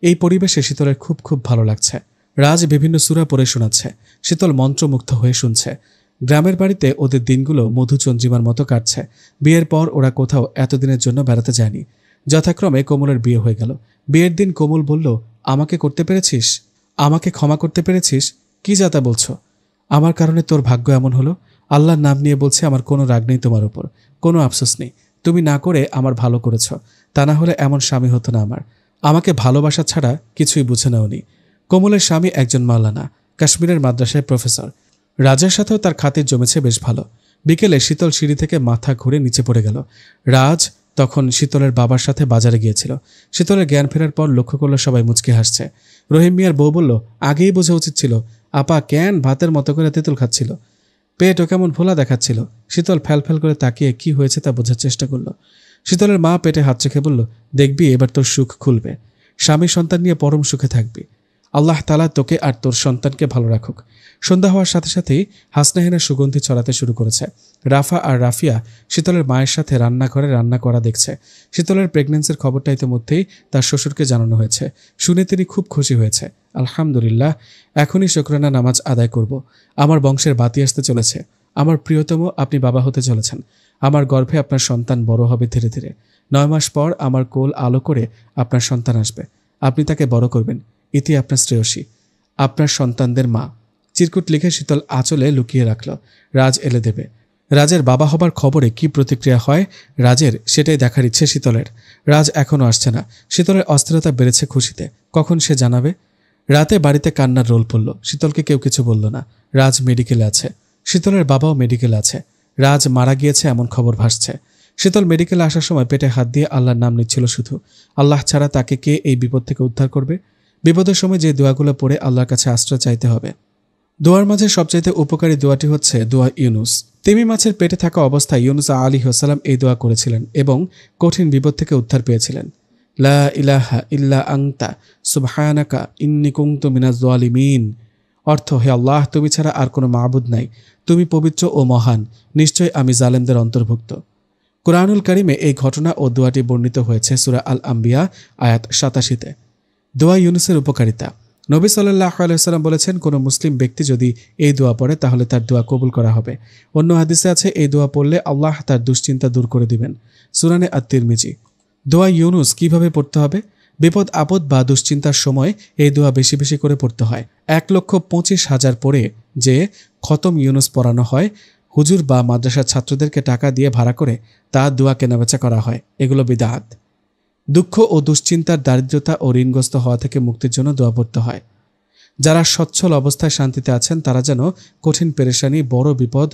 এই পরিবেশে শীতলের খুব খুব ভালো লাগছে। রাজ বিভিন্ন সূরা পড়ে শোনাচ্ছে, শীতল মন্ত্রমুগ্ধ হয়ে শুনছে। গ্রামের বাড়িতে ওদের দিনগুলো মধুচন্দ্রিমার মতো কাটছে। বিয়ের পর ওরা কোথাও এতদিনের জন্য বেড়াতে যায়নি। যথাক্রমে কোমলের বিয়ে হয়ে গেল। বিয়ের দিন কোমল বলল, আমাকে করতে পেরেছিস? আমাকে ক্ষমা করতে পেরেছিস? কি যাতা বলছো? আমার কারণে তোর ভাগ্য এমন হলো। আল্লাহর নাম নিয়ে বলছে, আমার কোনো রাগ নেই তোমার উপর, কোনো আফসোস নেই। তুমি না করে আমার ভালো করেছ, তা না হলে এমন স্বামী হতো না আমার। আমাকে ভালোবাসা ছাড়া কিছুই বুঝে নাওনি। কোমলের স্বামী একজন মাওলানা, কাশ্মীরের মাদ্রাসায় প্রফেসর। রাজের সাথেও তার খাতির জমেছে বেশ ভালো। বিকেলে শীতল সিঁড়ি থেকে মাথা ঘুরে নিচে পড়ে গেল। রাজ তখন শীতলের বাবার সাথে বাজারে গিয়েছিল। শীতলের জ্ঞান ফেরার পর লক্ষ্য করলো সবাই মুচকি হাসছে। রহিম মিয়ার বউ বলল, আগেই বোঝা উচিত ছিল, আপা কেন ভাতের মতো করে তেঁতুল খাচ্ছিল। পেটও কেমন ভোলা দেখাচ্ছিল। শীতল ফ্যালফ্যাল করে তাকিয়ে কি হয়েছে তা বোঝার চেষ্টা করলো। শীতলের মা পেটে হাত রেখে বলল, দেখবি এবার তোর সুখ খুলবে, স্বামী সন্তান নিয়ে পরম সুখে থাকবি। আল্লাহ তাআলা তোকে আর তোর সন্তানকে ভালো রাখুক। সন্ধ্যা হওয়ার সাথে সাথেই হাসনাহেনার সুগন্ধি ছড়াতে শুরু করেছে। রাফা আর রাফিয়া শীতলের মায়ের সাথে রান্নাঘরে রান্না করা দেখছে। শীতলের প্রেগন্যান্সির খবরটা ইতিমধ্যেই তার শ্বশুরকে জানানো হয়েছে। শুনে তিনি খুব খুশি হয়েছে। আলহামদুলিল্লাহ, এখনই শুকরানা নামাজ আদায় করব। আমার বংশের বাতি আসতে চলেছে। আমার প্রিয়তম, আপনি বাবা হতে চলেছেন। আমার গর্ভে আপনার সন্তান বড় হবে ধীরে ধীরে। 9 মাস পর আমার কোল আলো করে আপনার সন্তান আসবে। আপনি তাকে বড় করবেন। ইতি আপনার শ্রেয়সী, আপনার সন্তানদের মা। চিরকুট লিখে শীতল আঁচলে লুকিয়ে রাখল। রাজ এলে দেবে। রাজের বাবা হবার খবরে কি প্রতিক্রিয়া হয় রাজের, সেটাই দেখার ইচ্ছে শীতলের। রাজ এখনও আসছে না। শীতলের অস্থিরতা বেড়েছে খুশিতে। কখন সে জানাবে? রাতে বাড়িতে কান্নার রোল পড়ল। শীতলকে কেউ কিছু বলল না। রাজ মেডিকেলে আছে, শীতলের বাবাও মেডিকেলে আছে। রাজ মারা গিয়েছে এমন খবর ভাসছে। শীতল মেডিকেলে আসার সময় পেটে হাত দিয়ে আল্লাহর নাম নিচ্ছিল শুধু। আল্লাহ ছাড়া তাকে কে এই বিপদ থেকে উদ্ধার করবে? বিপদের সময় যে দোয়াগুলো পড়ে আল্লাহর কাছে আশ্রয় চাইতে হবে। দোয়ার মাঝে সবচাইতে উপকারী দোয়াটি হচ্ছে দোয়া ইউনুস। তিমি মাছের পেটে থাকা অবস্থায় ইউনুস আলাইহিস সালাম এই দোয়া করেছিলেন এবং কঠিন বিপদ থেকে উদ্ধার পেয়েছিলেন। লা ইলাহা ইল্লা আনতা সুবহানাকা ইন্নী কুনতু মিনাজ জালিমিন। অর্থ, হে আল্লাহ, তুমি ছাড়া আর কোনো মাবুদ নাই, তুমি পবিত্র ও মহান, নিশ্চয় আমি জালেমদের অন্তর্ভুক্ত। কুরআনুল কারীমে এই ঘটনা ও দোয়াটি বর্ণিত হয়েছে সূরা আল আম্বিয়া আয়াত 87-তে। দোয়া ইউনুসের উপকারিতা। নবী সাল্লাল্লাহু আলাইহি ওয়াসাল্লাম বলেছেন, কোনো মুসলিম ব্যক্তি যদি এই দোয়া পড়ে তাহলে তার দোয়া কবুল করা হবে। অন্য হাদিসে আছে, এই দোয়া পড়লে আল্লাহ তার দুশ্চিন্তা দূর করে দিবেন। সুনানে আত-তিরমিজি। দোয়া ইউনুস কিভাবে পড়তে হবে? বিপদ আপদ বা দুশ্চিন্তার সময় এই দোয়া বেশি বেশি করে পড়তে হয়। 1,25,000 পড়ে যে খতম ইউনুস পড়ানো হয়, হুজুর বা মাদ্রাসার ছাত্রদেরকে টাকা দিয়ে ভাড়া করে তা দোয়া কেনাবেচা করা হয়, এগুলো বিদআত। দুঃখ ও দুশ্চিন্তার, দারিদ্রতা ও ঋণগ্রস্ত হওয়া থেকে মুক্তির জন্য দোয়া পড়তে হয়। যারা সচ্ছল অবস্থায় শান্তিতে আছেন তারা যেন কঠিন পেরেশানি, বড় বিপদ,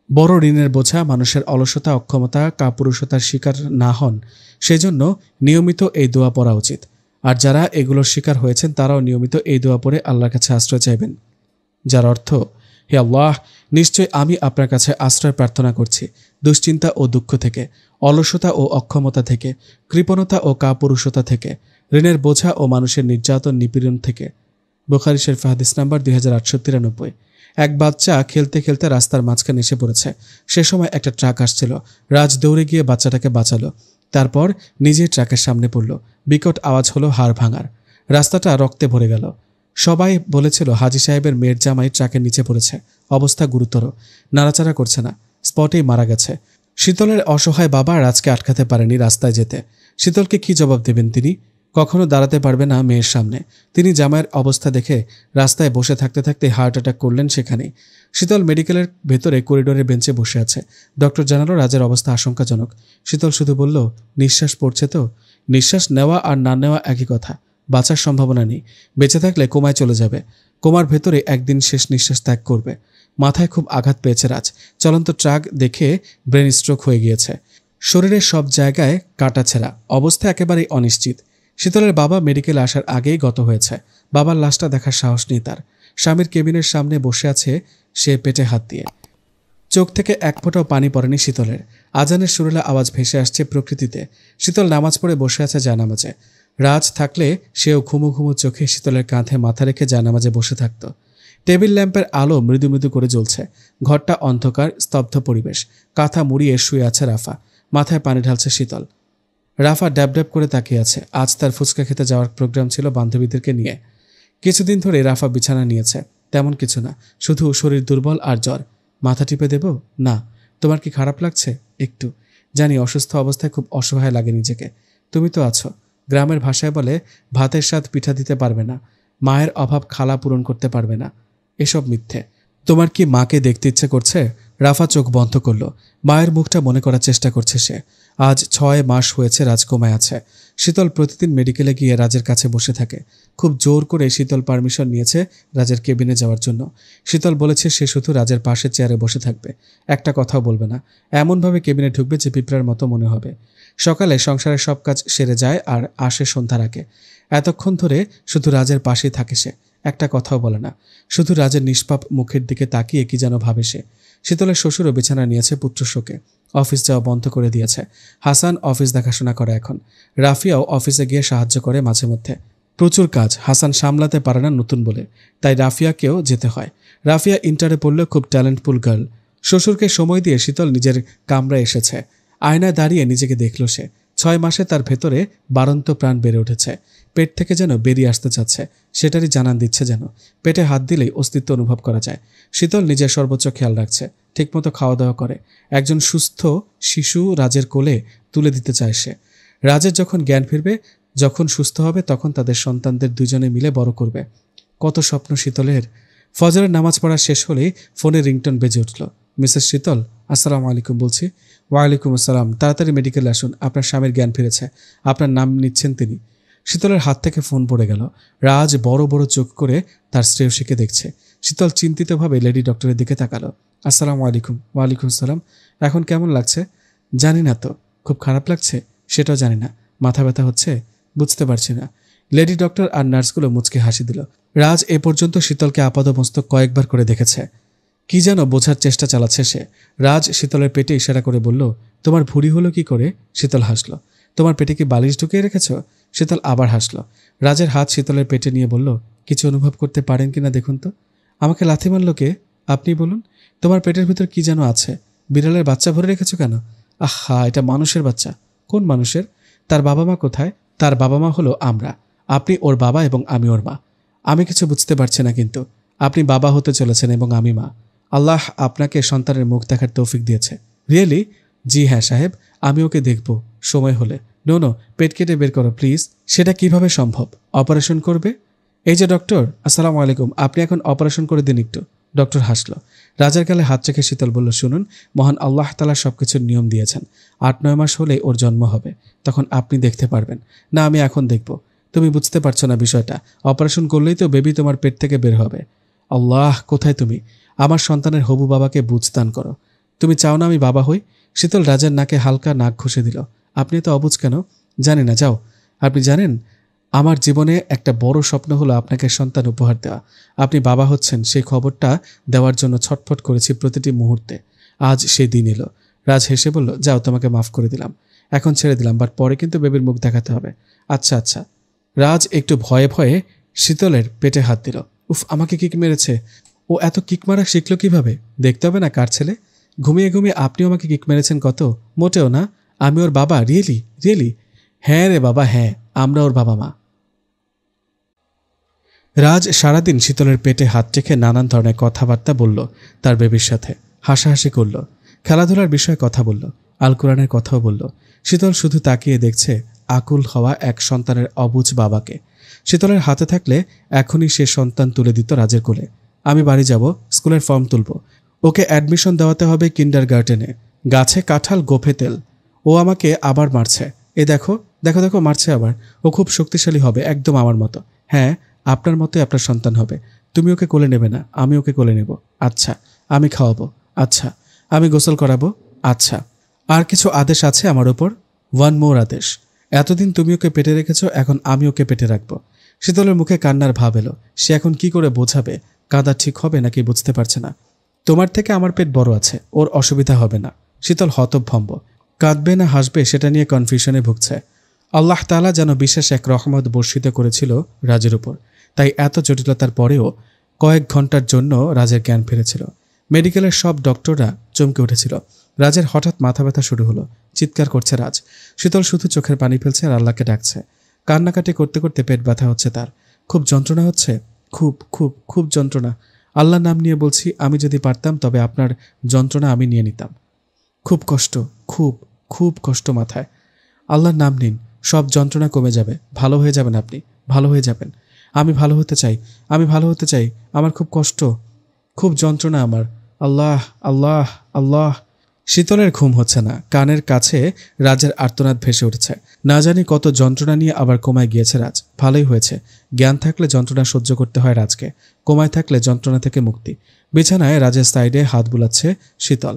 বড় ঋণের বোঝা, মানুষের অলসতা, অক্ষমতা, কাপুরুষতার শিকার না হন, সেজন্য নিয়মিত এই দোয়া পড়া উচিত। আর যারা এগুলোর শিকার হয়েছেন তারাও নিয়মিত এই দোয়া পড়ে আল্লাহর কাছে আশ্রয় চাইবেন, যার অর্থ, হে আল্লাহ, নিশ্চয় আমি আপনার কাছে আশ্রয় প্রার্থনা করছি দুশ্চিন্তা ও দুঃখ থেকে, অলসতা ও অক্ষমতা থেকে, কৃপণতা ও কাপুরুষতা থেকে, ঋণের বোঝা ও মানুষের নির্যাতন নিপীড়ন থেকে। বুখারী শরীফ হাদিস নাম্বার 2893। এক বাচ্চা খেলতে খেলতে রাস্তার মাঝখানে এসে পড়েছে। সে সময় একটা ট্রাক আসছিল। রাজ দৌড়ে গিয়ে বাচ্চাটাকে বাঁচালো। তারপর নিজেই ট্রাকের সামনে পড়ল। বিকট আওয়াজ হলো হাড় ভাঙার। রাস্তাটা রক্তে ভরে গেল। সবাই বলেছিল হাজী সাহেবের মেয়ের জামাই ট্রাকের নিচে পড়েছে, অবস্থা গুরুতর, নাড়াচাড়া করছে না, স্পটেই মারা গেছে। শীতলের অসহায় বাবা রাজকে আটকাতে পারেনি রাস্তায় যেতে। শীতলকে কি জবাব দেবেন তিনি? কখনো দাঁড়াতে পারবে না মেয়ের সামনে। তিনি জামাইয়ের অবস্থা দেখে রাস্তায় বসে থাকতে থাকতে হার্ট অ্যাটাক করলেন সেখানেই। শীতল মেডিকেলের ভেতরে করিডোরের বেঞ্চে বসে আছে। ডক্টর জানালো রাজের অবস্থা আশঙ্কাজনক। শীতল শুধু বলল, নিঃশ্বাস পড়ছে তো? নিঃশ্বাস নেওয়া আর না নেওয়া একই কথা। বাঁচার সম্ভাবনা নেই। বেঁচে থাকলে কোমায় চলে যাবে। কোমার ভেতরে একদিন শেষ নিঃশ্বাস ত্যাগ করবে। মাথায় খুব আঘাত পেয়েছে রাজ। চলন্ত ট্রাক দেখে ব্রেন স্ট্রোক হয়ে গিয়েছে। শরীরের সব জায়গায় কাটাছেঁড়া। অবস্থা একেবারেই অনিশ্চিত। শীতলের বাবা মেডিকেলে আসার আগেই গত হয়েছে। বাবার লাশটা দেখার সাহস নেই তার। স্বামীর কেবিনের সামনে বসে আছে সে পেটে হাত দিয়ে। চোখ থেকে এক ফোঁটাও পানি পড়েনি শীতলের। আজানের সুরেলা আওয়াজ ভেসে আসছে প্রকৃতিতে। শীতল নামাজ পড়ে বসে আছে জায়নামাজে। রাজ থাকলে সেও ঘুমু ঘুমু চোখে শীতলের কাঁধে মাথা রেখে জায়নামাজে বসে থাকত। টেবিল ল্যাম্পের আলো মৃদু মৃদু করে জ্বলছে। ঘরটা অন্ধকার, স্তব্ধ পরিবেশ। কাঁথা মুড়িয়ে শুয়ে আছে রাফা। মাথায় পানি ঢালছে শীতল। রাফা ড্যাব ড্যাব করে তাকিয়ে আছে। আজ তার ফুচকা খেতে যাওয়ার প্রোগ্রাম ছিল বান্ধবীদেরকে নিয়ে। কিছুদিন ধরে রাফা বিছানা নিয়েছে। তেমন কিছু না, শুধু শরীর দুর্বল আর জ্বর। মাথা টিপে দেব? না। তোমার কি খারাপ লাগছে? একটু। জানি অসুস্থ অবস্থায় খুব অসহায় লাগে নিজেকে। তুমি তো আছো। গ্রামের ভাষায় বলে, ভাতের স্বাদ পিঠা দিতে পারবে না, মায়ের অভাব খালা পূরণ করতে পারবে না। এসব মিথ্যে। তোমার কি মাকে দেখতে ইচ্ছে করছে? রাফা চোখ বন্ধ করল। মায়ের মুখটা মনে করার চেষ্টা করছে সে। আজ 6 মাস হয়েছে রাজ কোমায় আছে। শীতল প্রতিদিন মেডিকেলে গিয়ে রাজের কাছে বসে থাকে। খুব জোর করে শীতল পারমিশন নিয়েছে রাজের কেবিনে যাওয়ার জন্য। শীতল বলেছে সে শুধু রাজের পাশে চেয়ারে বসে থাকবে, একটা কথাও বলবে না। এমনভাবে কেবিনে ঢুকবে যে পিঁপড়ার মতো মনে হবে। সকালে সংসারের সব কাজ সেরে যায় আর আসে সন্ধ্যার আগে। এতক্ষণ ধরে শুধু রাজের পাশেই থাকে সে, একটা কথাও বলে না। শুধু রাজের নিষ্পাপ মুখের দিকে তাকিয়ে কি যেন ভাবে সে। শীতলের শ্বশুরও বিছানা নিয়েছে পুত্র শোকে। অফিস যাওয়া বন্ধ করে দিয়েছে। হাসান অফিস দেখাশোনা করে এখন। রাফিয়াও অফিসে গিয়ে সাহায্য করে মাঝে মধ্যে। প্রচুর কাজ হাসান সামলাতে পারে না নতুন বলে, তাই রাফিয়াকেও যেতে হয়। রাফিয়া ইন্টারে পড়লেও খুব ট্যালেন্টফুল গার্ল। শ্বশুরকে সময় দিয়ে শীতল নিজের কামরায় এসেছে। আয়নায় দাঁড়িয়ে নিজেকে দেখল সে। 6 মাসে তার ভেতরে বাড়ন্ত প্রাণ বেড়ে উঠেছে। পেট থেকে যেন বেরিয়ে আসতে চাচ্ছে, সেটারই জানান দিচ্ছে যেন। পেটে হাত দিলেই অস্তিত্ব অনুভব করা যায়। শীতল নিজের সর্বোচ্চ খেয়াল রাখছে, ঠিকমতো খাওয়া দাওয়া করে। একজন সুস্থ শিশু রাজের কোলে তুলে দিতে চায় সে। রাজের যখন জ্ঞান ফিরবে, যখন সুস্থ হবে, তখন তাদের সন্তানদের দুজনে মিলে বড় করবে। কত স্বপ্ন শীতলের। ফজরের নামাজ পড়া শেষ হলেই ফোনে রিংটোন বেজে উঠল। মিসেস শীতল, আসসালামু আলাইকুম বলছি। ওয়ালাইকুম আসসালাম। তাড়াতাড়ি মেডিকেলে আসুন, আপনার স্বামীর জ্ঞান ফিরেছে। আপনার নাম নিচ্ছেন তিনি। শীতলের হাত থেকে ফোন পড়ে গেল। রাজ বড় বড় চোখ করে তার শ্রেয়সীকে দেখছে। শীতল চিন্তিতভাবে লেডি ডক্টরের দিকে তাকালো। আসসালামু আলাইকুম। ওয়ালাইকুম আসসালাম। এখন কেমন লাগছে? জানি না তো। খুব খারাপ লাগছে? সেটাও জানি না। মাথা ব্যথা হচ্ছে? বুঝতে পারছি না। লেডি ডক্টর আর নার্সগুলো মুচকে হাসি দিল। রাজ এ পর্যন্ত শীতলকে আপাদমস্তক কয়েকবার করে দেখেছে। কি যেন বোঝার চেষ্টা চালাচ্ছে সে। রাজ শীতলের পেটে ইশারা করে বলল, তোমার ভুঁড়ি হলো কি করে? শীতল হাসল। তোমার পেটে কি বালিশ ঢুকিয়ে রেখেছ? শীতল আবার হাসল। রাজের হাত শীতলের পেটে নিয়ে বলল, কিছু অনুভব করতে পারেন কিনা দেখুন তো। আমাকে লাথি মারল কে? আপনি বলুন। তোমার পেটের ভিতর কি যেন আছে। বিড়ালের বাচ্চা ভরে রেখেছ কেন? আহা, এটা মানুষের বাচ্চা। কোন মানুষের? তার বাবা মা কোথায়? তার বাবা মা হলো আমরা। আপনি ওর বাবা এবং আমি ওর মা। আমি কিছু বুঝতে পারছি না, কিন্তু আপনি বাবা হতে চলেছেন এবং আমি মা। আল্লাহ আপনাকে সন্তানের মুখ দেখার তৌফিক দিয়েছে। রিয়েলি? জি হ্যাঁ সাহেব, আমি ওকে দেখব সময় হলে। নো, পেট কেটে বের করো প্লিজ। সেটা কিভাবে সম্ভব? অপারেশন করবে? এই যে ডক্টর, আসসালামু আলাইকুম, আপনি এখন অপারেশন করে দিন একটু। ডক্টর হাসল। রাজার গালে হাত রেখে শীতল বলল, শুনুন, মহান আল্লাহ তাআলা সবকিছুর নিয়ম দিয়েছেন। 8-9 মাস হলেই ওর জন্ম হবে, তখন আপনি দেখতে পারবেন। না, আমি এখন দেখব। তুমি বুঝতে পারছো না বিষয়টা। অপারেশন করলেই তো বেবি তোমার পেট থেকে বের হবে। আল্লাহ, কোথায় তুমি? আমার সন্তানের হবু বাবাকে বুঝদান করো। তুমি চাও না আমি বাবা হই? শীতল রাজার নাকে হালকা নাক ঘষে দিল। আপনি তো অবুঝ কেন? জানি না, যাও। আপনি জানেন, আমার জীবনে একটা বড় স্বপ্ন হলো আপনাকে সন্তান উপহার দেওয়া। আপনি বাবা হচ্ছেন, সেই খবরটা দেওয়ার জন্য ছটফট করেছি প্রতিটি মুহূর্তে। আজ সেই দিন এলো। রাজ হেসে বলল, যাও, তোমাকে মাফ করে দিলাম, এখন ছেড়ে দিলাম, বাট পরে কিন্তু বেবির মুখ দেখাতে হবে। আচ্ছা আচ্ছা। রাজ একটু ভয়ে ভয়ে শীতলের পেটে হাত দিল। উফ, আমাকে কিক মেরেছে। ও এত কিক মারা শিখলো কিভাবে? দেখতে হবে না কার ছেলে? ঘুমিয়ে ঘুমিয়ে আপনিও আমাকে কিক মেরেছেন কত? মোটেও না, আমি ওর বাবা। রিয়েলি? রিয়েলি? হ্যাঁ রে বাবা, হ্যাঁ, আমরা ওর বাবা মা। রাজ সারাদিন শীতলের পেটে হাত রেখে নানান ধরনের কথাবার্তা বলল তার বেবির সাথে। হাসাহাসি করল, খেলাধুলার বিষয়ে কথা বলল। আল কোরআনের কথাও বলল। শীতল শুধু তাকিয়ে দেখছে আকুল হওয়া এক সন্তানের অবুঝ বাবাকে। শীতলের হাতে থাকলে এখনই সে সন্তান তুলে দিত রাজের কোলে। আমি বাড়ি যাব, স্কুলের ফর্ম তুলব, ওকে অ্যাডমিশন দেওয়াতে হবে কিন্ডারগার্টেনে। গাছে কাঁঠাল গোফে তেল। ও আমাকে আবার মারছে। এ দেখো দেখো দেখো, মারছে আবার। ও খুব শক্তিশালী হবে, একদম আমার মতো। হ্যাঁ, আপনার মতোই আপনার সন্তান হবে। তুমি ওকে কোলে নেবে না, আমি ওকে কোলে নেব। আচ্ছা। আমি খাওয়াবো। আচ্ছা। আমি গোসল করাবো। আচ্ছা। আর কিছু আদেশ আছে আমার ওপর? ওয়ান মোর আদেশ। এতদিন তুমি ওকে পেটে রেখেছ, এখন আমি ওকে পেটে রাখবো। শীতলের মুখে কান্নার ভাব এলো। সে এখন কি করে বোঝাবে কাঁদা ঠিক হবে নাকি বুঝতে পারছে না। তোমার থেকে আমার পেট বড় আছে, ওর অসুবিধা হবে না। শীতল হতভম্ব। কাঁদবে না হাসবে সেটা নিয়ে কনফিউশনে ভুগছে। আল্লাহ তাআলা যেন বিশেষ এক রহমত বর্ষিত করেছিল রাজের উপর, তাই এত জটিলতার পরেও কয়েক ঘন্টার জন্য রাজের জ্ঞান ফিরেছিল। মেডিকেলের সব ডক্টররা চমকে উঠেছিল। রাজের হঠাৎ মাথা ব্যথা শুরু হলো। চিৎকার করছে রাজ। শীতল শুধু চোখের পানি ফেলছে আর আল্লাহকে ডাকছে। কান্নাকাটি করতে করতে পেট ব্যথা হচ্ছে তার। খুব যন্ত্রণা হচ্ছে, খুব খুব খুব যন্ত্রণা। আল্লাহর নাম নিয়ে বলছি, আমি যদি পারতাম তবে আপনার যন্ত্রণা আমি নিয়ে নিতাম। খুব কষ্ট, খুব খুব কষ্ট মাথায়। আল্লাহর নাম নিন, সব যন্ত্রণা কমে যাবে। ভালো হয়ে যাবেন আপনি, ভালো হয়ে যাবেন। আমি ভালো হতে চাই, আমি ভালো হতে চাই। আমার খুব কষ্ট, খুব যন্ত্রণা আমার। আল্লাহ আল্লাহ আল্লাহ। শীতলের ঘুম হচ্ছে না। কানের কাছে রাজের আর্তনাদ ভেসে উঠেছে। না জানি কত যন্ত্রণা নিয়ে আবার কোমায় গিয়েছে রাজ। ভালোই হয়েছে। জ্ঞান থাকলে যন্ত্রণা সহ্য করতে হয় রাজকে, কোমায় থাকলে যন্ত্রণা থেকে মুক্তি। বিছানায় রাজের সাইডে হাত বুলাচ্ছে শীতল।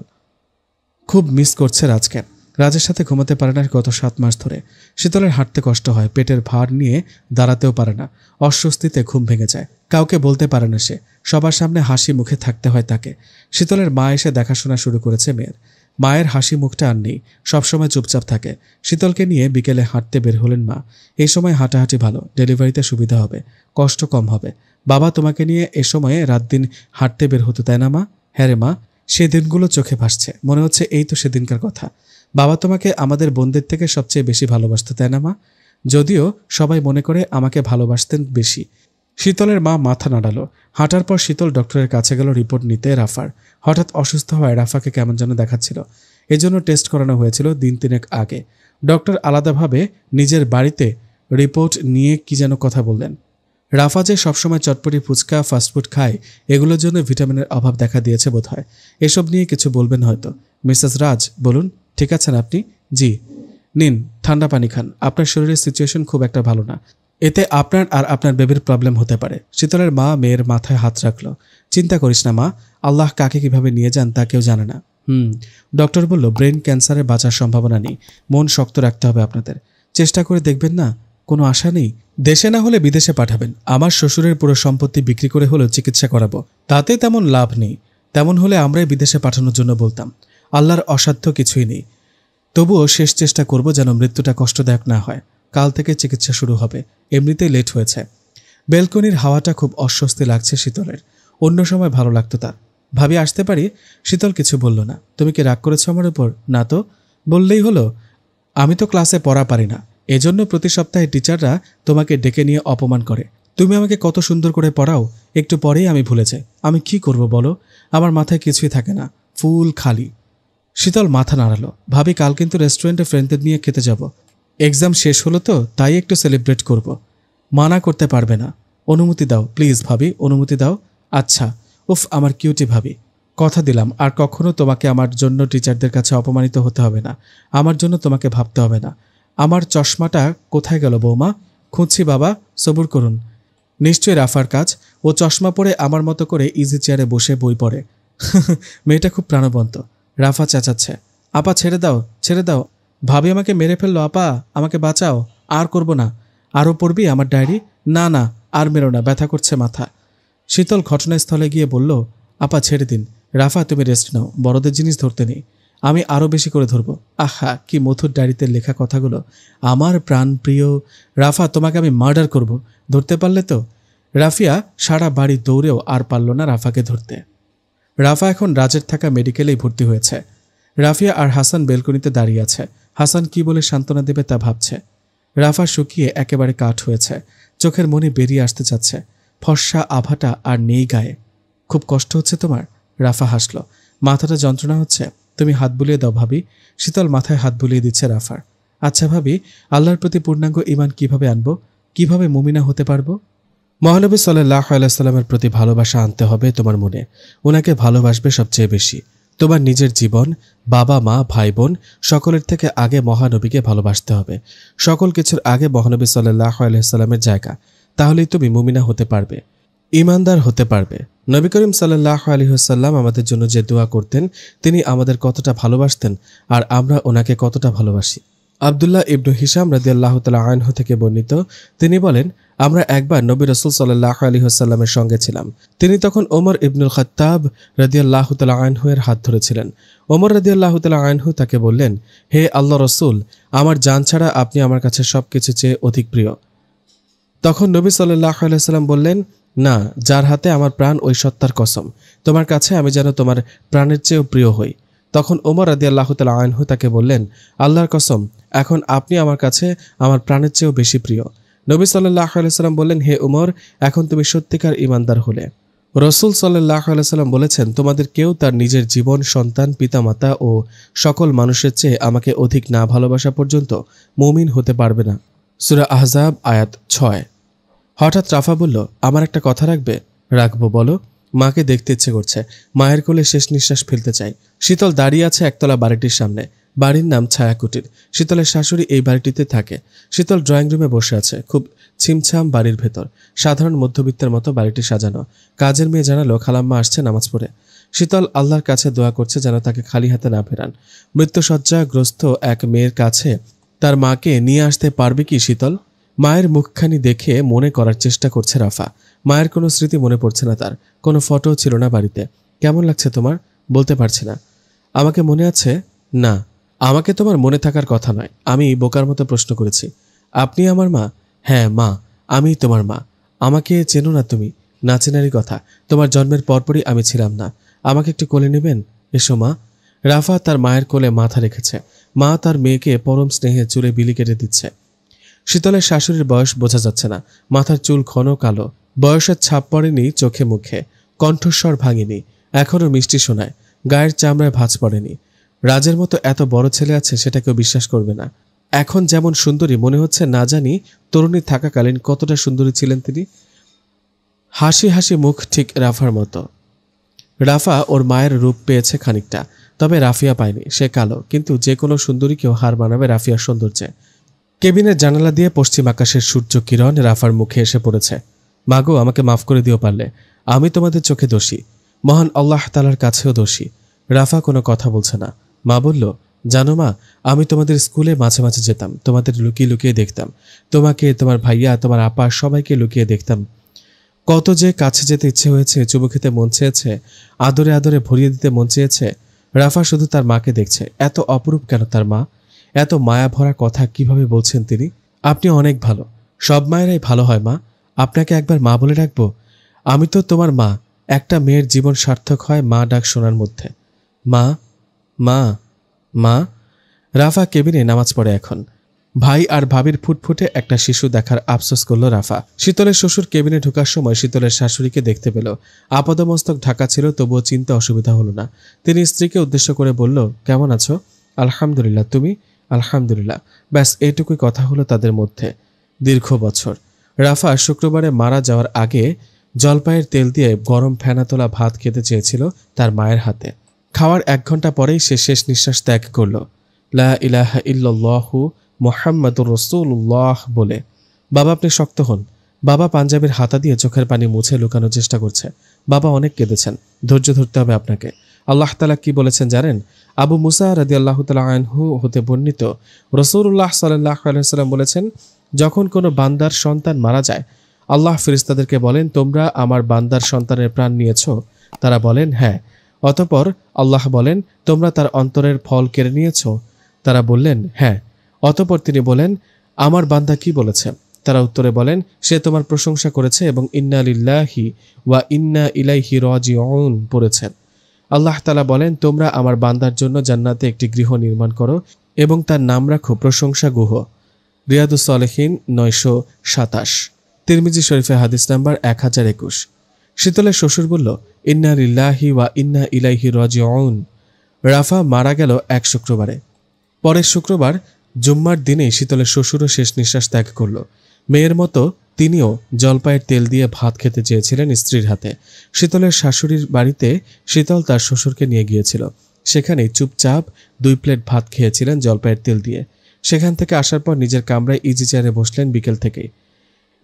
খুব মিস করছে রাজকে। রাজের সাথে ঘুমাতে পারে না গত 7 মাস ধরে। শীতলের হাঁটতে কষ্ট হয়, পেটের ভার নিয়ে দাঁড়াতেও পারে না। অস্বস্তিতে ঘুম ভেঙে যায়। কাউকে বলতে পারে না সে, সবার সামনে হাসি মুখে থাকতে হয় তাকে। শীতলের মা এসে দেখাশোনা শুরু করেছে মেয়ের। মায়ের হাসি মুখটা আর নেই, সবসময় চুপচাপ থাকে। শীতলকে নিয়ে বিকেলে হাঁটতে বের হলেন মা। এই সময় হাঁটাহাঁটি ভালো, ডেলিভারিতে সুবিধা হবে, কষ্ট কম হবে। বাবা তোমাকে নিয়ে এ সময়ে রাত দিন হাঁটতে বের হতো, তাই না মা? হ্যাঁ রে মা, সে দিনগুলো চোখে ভাসছে। মনে হচ্ছে এই তো সেদিনকার কথা। বাবা তোমাকে আমাদের বোনদের থেকে সবচেয়ে বেশি ভালোবাসতো, তাই না মা? যদিও সবাই মনে করে আমাকে ভালোবাসতেন বেশি। শীতলের মা মাথা নাড়ালো। হাঁটার পর শীতল ডক্টরের কাছে গেল রিপোর্ট নিতে রাফার। হঠাৎ অসুস্থ হওয়ায় রাফাকে কেমন যেন দেখাচ্ছিল। এজন্য টেস্ট করানো হয়েছিল দিন 3 আগে। ডক্টর আলাদাভাবে নিজের বাড়িতে রিপোর্ট নিয়ে কি যেন কথা বললেন। রাফা যে সবসময় চটপটি ফুচকা ফাস্টফুড খায়, এগুলোর জন্য ভিটামিনের অভাব দেখা দিয়েছে বোধহয়। এসব নিয়ে কিছু বলবেন হয়তো। মিসেস রাজ বলুন, ঠিক আছেন আপনি? জি। নিন ঠান্ডা পানি খান, আপনার শরীরের সিচুয়েশন খুব একটা ভালো না। এতে আপনার আর আপনার বেবির প্রবলেম হতে পারে। শীতলের মা মেয়ের মাথায় হাত রাখল। চিন্তা করিস না মা, আল্লাহ কাকে কিভাবে নিয়ে যান তা কেউ জানে না। ডক্টর বলল ব্রেন ক্যান্সারে বাঁচার সম্ভাবনা নেই। মন শক্ত রাখতে হবে আপনাদের। চেষ্টা করে দেখবেন না? কোনো আশা নেই? দেশে না হলে বিদেশে পাঠাবেন। আমার শ্বশুরের পুরো সম্পত্তি বিক্রি করে হলেও চিকিৎসা করাবো, তাতে তেমন লাভ নেই। তেমন হলে আমরাই বিদেশে পাঠানোর জন্য বলতাম। আল্লাহর অসাধ্য কিছুই নেই। তবুও শেষ চেষ্টা করব যেন মৃত্যুটা কষ্টদায়ক না হয়। কাল থেকে চিকিৎসা শুরু হবে, এমনিতেই লেট হয়েছে। বেলকনির হাওয়াটা খুব অস্বস্তি লাগছে শীতলের। অন্য সময় ভালো লাগতো তার। ভাবি আসতে পারি? শীতল কিছু বলল না। তুমি কি রাগ করেছো আমার উপর? না তো, বললেই হলো। আমি তো ক্লাসে পড়া পারি না, এজন্য প্রতি সপ্তাহে টিচাররা তোমাকে ডেকে নিয়ে অপমান করে। তুমি আমাকে কত সুন্দর করে পড়াও, একটু পরেই আমি ভুলে যাই। আমি কি করব বলো? আমার মাথায় কিছুই থাকে না, ফুল খালি। শীতল মাথা নাড়ালো। ভাবি কাল কিন্তু রেস্টুরেন্টে ফ্রেন্ডদের নিয়ে খেতে যাব। এক্সাম শেষ হলো তো, তাই একটু সেলিব্রেট করব। মানা করতে পারবে না? অনুমতি দাও প্লিজ ভাবি, অনুমতি দাও। আচ্ছা। উফ, আমার কিউটি ভাবি। কথা দিলাম আর কখনো তোমাকে আমার জন্য টিচারদের কাছে অপমানিত হতে হবে না। আমার জন্য তোমাকে ভাবতে হবে না। আমার চশমাটা কোথায় গেল বৌমা? খুঁজছি বাবা, সবুর করুন। নিশ্চয়ই রাফার কাজ। ও চশমা পরে আমার মতো করে ইজি চেয়ারে বসে বই পড়ে। মেয়েটা খুব প্রাণবন্ত। রাফা চেঁচাচ্ছে, আপা ছেড়ে দাও, ছেড়ে দাও। ভাবি আমাকে মেরে ফেললো, আপা আমাকে বাঁচাও। আর করব না। আরও পড়বি আমার ডায়েরি? না না, আর মেরো না, ব্যথা করছে মাথা। শীতল ঘটনাস্থলে গিয়ে বলল, আপা ছেড়ে দিন। রাফা তুমি রেস্ট নাও, বড়দের জিনিস ধরতে নেই। আমি আরও বেশি করে ধরবো। আহা, কি মধুর ডায়েরিতে লেখা কথাগুলো। আমার প্রাণ প্রিয় রাফা, তোমাকে আমি মার্ডার করব, ধরতে পারলে তো। রাফিয়া সারা বাড়ি দৌড়েও আর পারল না রাফাকে ধরতে। রাফা এখন রাজের থাকা মেডিকেলেই ভর্তি হয়েছে। রাফিয়া আর হাসান বেলকনিতে দাঁড়িয়ে আছে। হাসান কি বলে সান্ত্বনা দেবে তা ভাবছে। রাফা শুকিয়ে একেবারে কাঠ হয়েছে, চোখের মনি বেরিয়ে আসতে চাচ্ছে। ফর্সা আভাটা আর নেই গায়ে। খুব কষ্ট হচ্ছে তোমার? রাফা হাসল। মাথাটা যন্ত্রণা হচ্ছে? তুমি হাত বুলিয়ে দাও ভাবি। শীতল মাথায় হাত বুলিয়ে দিচ্ছে রাফার। আচ্ছা ভাবি, আল্লাহর প্রতি পূর্ণাঙ্গ ঈমান কিভাবে আনবো, কিভাবে মুমিনা হতে পারবো? মহানবী সাল্লাল্লাহু আলাইহি সাল্লামের প্রতি ভালোবাসা আনতে হবে তোমার মনে। ওনাকে ভালোবাসবে সবচেয়ে বেশি। তোমার নিজের জীবন, বাবা মা ভাই বোন সকলের থেকে আগে মহানবীকে ভালোবাসতে হবে। সকল কিছুর আগে মহানবী সাল্লাল্লাহু আলাইহি সাল্লামের জায়গা। তাহলেই তুমি মুমিনা হতে পারবে, ঈমানদার হতে পারবে। নবী করিম সাল্লাল্লাহু আলাইহি ওয়াসাল্লাম আমাদের জন্য যে দোয়া করতেন, তিনি আমাদের কতটা ভালোবাসতেন আর আমরা ওনাকে কতটা ভালোবাসি। আব্দুল্লাহ ইবনু হিশাম রাদিয়াল্লাহু তাআলা আনহু থেকে বর্ণিত, তিনি বলেন, আমরা একবার নবী রাসূল সাল্লাল্লাহু আলাইহি ওয়াসাল্লামের সঙ্গে ছিলাম। তিনি তখন ওমর ইবনুল খাত্তাব রাদিয়াল্লাহু তাআলা আনহু এর হাত ধরেছিলেন। ওমর রাদিয়াল্লাহু তাআলা আনহু তাকে বললেন, হে আল্লাহর রাসূল, আমার জান ছাড়া আপনি আমার কাছে সবকিছু চেয়ে অধিক প্রিয়। তখন নবী সাল্লাল্লাহু আলাইহি ওয়াসাল্লাম বললেন, না, যার হাতে আমার প্রাণ ওই সত্তার কসম, তোমার কাছে আমি যেন তোমার প্রাণের চেয়েও প্রিয় হই। তখন ওমর রাদিয়াল্লাহু তাআলা আনহু তাকে বললেন, আল্লাহর কসম, এখন আপনি আমার কাছে আমার প্রাণের চেয়েও বেশি প্রিয়। নবী সাল্লাল্লাহু আলাইহি ওয়াসাল্লাম বললেন, হে ওমর, এখন তুমি সত্যিকার ঈমানদার হলে। রাসূল সাল্লাল্লাহু আলাইহি ওয়াসাল্লাম বলেছেন, তোমাদের কেউ তার নিজের জীবন, সন্তান, পিতামাতা ও সকল মানুষের চেয়ে আমাকে অধিক না ভালোবাসা পর্যন্ত মুমিন হতে পারবে না। সূরা আহজাব আয়াত 6। হঠাৎ রাফা বলল, আমার একটা কথা রাখবে? রাখবো, বলো। মাকে দেখতে ইচ্ছে করছে, মায়ের কোলে শেষ নিঃশ্বাস ফেলতে চাই। শীতল দাঁড়িয়ে আছে একতলা বাড়িটির সামনে। বাড়ির নাম ছায়াকুটির। শীতলের শাশুড়ি এই বাড়িটিতে থাকে। শীতল ড্রয়িং রুমে বসে আছে। খুব ছিমছাম বাড়ির ভেতর। সাধারণ মধ্যবিত্তের মতো বাড়িটি সাজানো। কাজের মেয়ে জানালো খালাম্মা আসছে নামাজ পড়ে। শীতল আল্লাহর কাছে দোয়া করছে যেন তাকে খালি হাতে না ফেরান। মৃত্যুশয্যাগ্রস্ত এক মেয়ের কাছে তার মাকে নিয়ে আসতে পারবে কি শীতল? মায়ের মুখখানি দেখে মনে করার চেষ্টা করছে রাফা। মায়ের কোনো স্মৃতি মনে পড়ছে না তার। কোনো ফটো ছিল না বাড়িতে। কেমন লাগছে তোমার? বলতে পারছি না। আমাকে মনে আছে? না, আমাকে তোমার মনে থাকার কথা নয়। আমি বোকার মতো প্রশ্ন করেছি। আপনি আমার মা? হ্যাঁ মা, আমি তোমার মা। আমাকে চেনো না তুমি? না চেনারই কথা। তোমার জন্মের পরপরই আমি ছিলাম না। আমাকে একটু কোলে নেবেন? এসো মা। রাফা তার মায়ের কোলে মাথা রেখেছে। মা তার মেয়েকে পরম স্নেহে চুলে বিলি কেটে দিচ্ছে। শীতলের শাশুড়ির বয়স বোঝা যাচ্ছে না। মাথার চুল ঘন কালো। বয়সের ছাপ পড়েনি চোখে মুখে। কণ্ঠস্বর ভাঙেনি। এখনও মিষ্টি শোনায়। গায়ের চামড়ায় ভাঁজ পড়েনি। রাজের মতো এত বড় ছেলে আছে সেটা কেউ বিশ্বাস করবে না। এখন যেমন সুন্দরী মনে হচ্ছে, না জানি তরুণী থাকাকালীন কতটা সুন্দরী ছিলেন তিনি। হাসি হাসি মুখ ঠিক রাফার মতো। রাফা ওর মায়ের রূপ পেয়েছে খানিকটা, তবে রাফিয়া পায়নি। সে কালো, কিন্তু যে কোনো সুন্দরীকেও হার মানাবে রাফিয়ার সৌন্দর্যে। কেবিনের জানালা দিয়ে পশ্চিম আকাশের সূর্য কিরণ রাফার মুখে এসে পড়েছে। মাগো, আমাকে মাফ করে দিও পারলে। আমি তোমাদের চোখে দোষী, মহান আল্লাহ তাআলার কাছেও দোষী। রাফা কোনো কথা বলছে না। মা বলল, জানো মা, আমি তোমাদের স্কুলে মাঝে মাঝে যেতাম। তোমাদের লুকিয়ে লুকিয়ে দেখতাম। তোমাকে, তোমার ভাইয়া, তোমার আপা সবাইকে লুকিয়ে দেখতাম। কত যে কাছে যেতে ইচ্ছে হয়েছে, চুমু খেতে মন চেয়েছে, আদরে আদরে ভরিয়ে দিতে মন চেয়েছে। রাফা শুধু তার মাকে দেখছে। এত অপরূপ কেন তার মা? এত মায়া ভরা কথা কিভাবে বলছেন তিনি? আপনি অনেক ভালো। সব মায়েরাই ভালো হয় মা। আপনাকে একবার মা বলে রাখবো? আমি তো তোমার মা। একটা মেয়ের জীবন সার্থক হয় মা ডাক শোনার মধ্যে। মা, মা, মা। রাফা কেবিনে নামাজ পড়ে এখন। ভাই আর ভাবির ফুটফুটে একটা শিশু দেখার আফসোস করল রাফা। শীতলের শ্বশুর কেবিনে ঢোকার সময় শীতলের শাশুড়িকে দেখতে পেল। আপাদমস্তক ঢাকা ছিল, তবুও চিন্তা অসুবিধা হলো না। তিনি স্ত্রীকে উদ্দেশ্য করে বলল, কেমন আছো? আলহামদুলিল্লাহ। তুমি? আলহামদুলিল্লাহ। ব্যাস এইটুকুই কথা হলো তাদের মধ্যে। দীর্ঘ বছর। রাফা শুক্রবারে মারা যাওয়ার আগে জলপাইয়ের তেল দিয়ে গরম ফেনা তোলা ভাত খেতে চেয়েছিল তার মায়ের হাতে। খাওয়ার 1 ঘন্টা পরেই সে শেষ নিঃশ্বাস ত্যাগ করল। লা ইলাহা ইল্লাল্লাহু মুহাম্মাদুর রাসূলুল্লাহ বলে। বাবা, আপনি শক্ত হন। বাবা পাঞ্জাবির হাতা দিয়ে চোখের পানি মুছে লুকানোর চেষ্টা করছে। বাবা অনেক কেঁদেছেন। ধৈর্য ধরতে হবে আপনাকে। আল্লাহ তাআলা কি বলেছেন জানেন? আবু মুসা রাদিয়াল্লাহু তাআলা আনহু হতে বর্ণিত, রাসূলুল্লাহ সাল্লাল্লাহু আলাইহি ওয়াসাল্লাম বলেছেন, যখন কোনো বান্দার সন্তান মারা যায়, আল্লাহ ফেরেশতাদেরকে বলেন, তোমরা আমার বান্দার সন্তানের প্রাণ নিয়েছো? তারা বলেন, হ্যাঁ। অতঃপর আল্লাহ বলেন, তোমরা তার অন্তরের ফল কেড়ে নিয়েছো? তারা বললেন, হ্যাঁ। অতঃপর তিনি বলেন, আমার বান্দা কি বলেছে? তারা উত্তরে বলেন, সে তোমার প্রশংসা করেছে এবং ইন্না লিল্লাহি ওয়া ইন্না ইলাইহি রাজিউন পড়েছেন। আল্লাহ তাআলা বলেন, তোমরা আমার বান্দার জন্য জান্নাতে একটি গৃহ নির্মাণ করো এবং তার নাম রাখো প্রশংসা গুহ। রিয়াদুস সালেহিন 927। তিরমিজি শরীফে হাদিস নাম্বার 1021। শীতলের শ্বশুর বলল, ইন্না লিল্লাহি ওয়া ইন্না ইলাইহি রাজিউন। রাফা মারা গেল এক শুক্রবারে। পরের শুক্রবার জুম্মার দিনেই শীতলের শ্বশুরও শেষ নিঃশ্বাস ত্যাগ করল। মেয়ের মতো তিনিও জলপাইয়ের তেল দিয়ে ভাত খেতে চেয়েছিলেন স্ত্রীর হাতে। শীতলের শাশুড়ির বাড়িতে শীতল তার শ্বশুরকে নিয়ে গিয়েছিল। সেখানেই চুপচাপ 2 প্লেট ভাত খেয়েছিলেন জলপাইয়ের তেল দিয়ে। সেখান থেকে আসার পর নিজের কামরায় ইজি চেয়ারে বসলেন বিকেল থেকেই।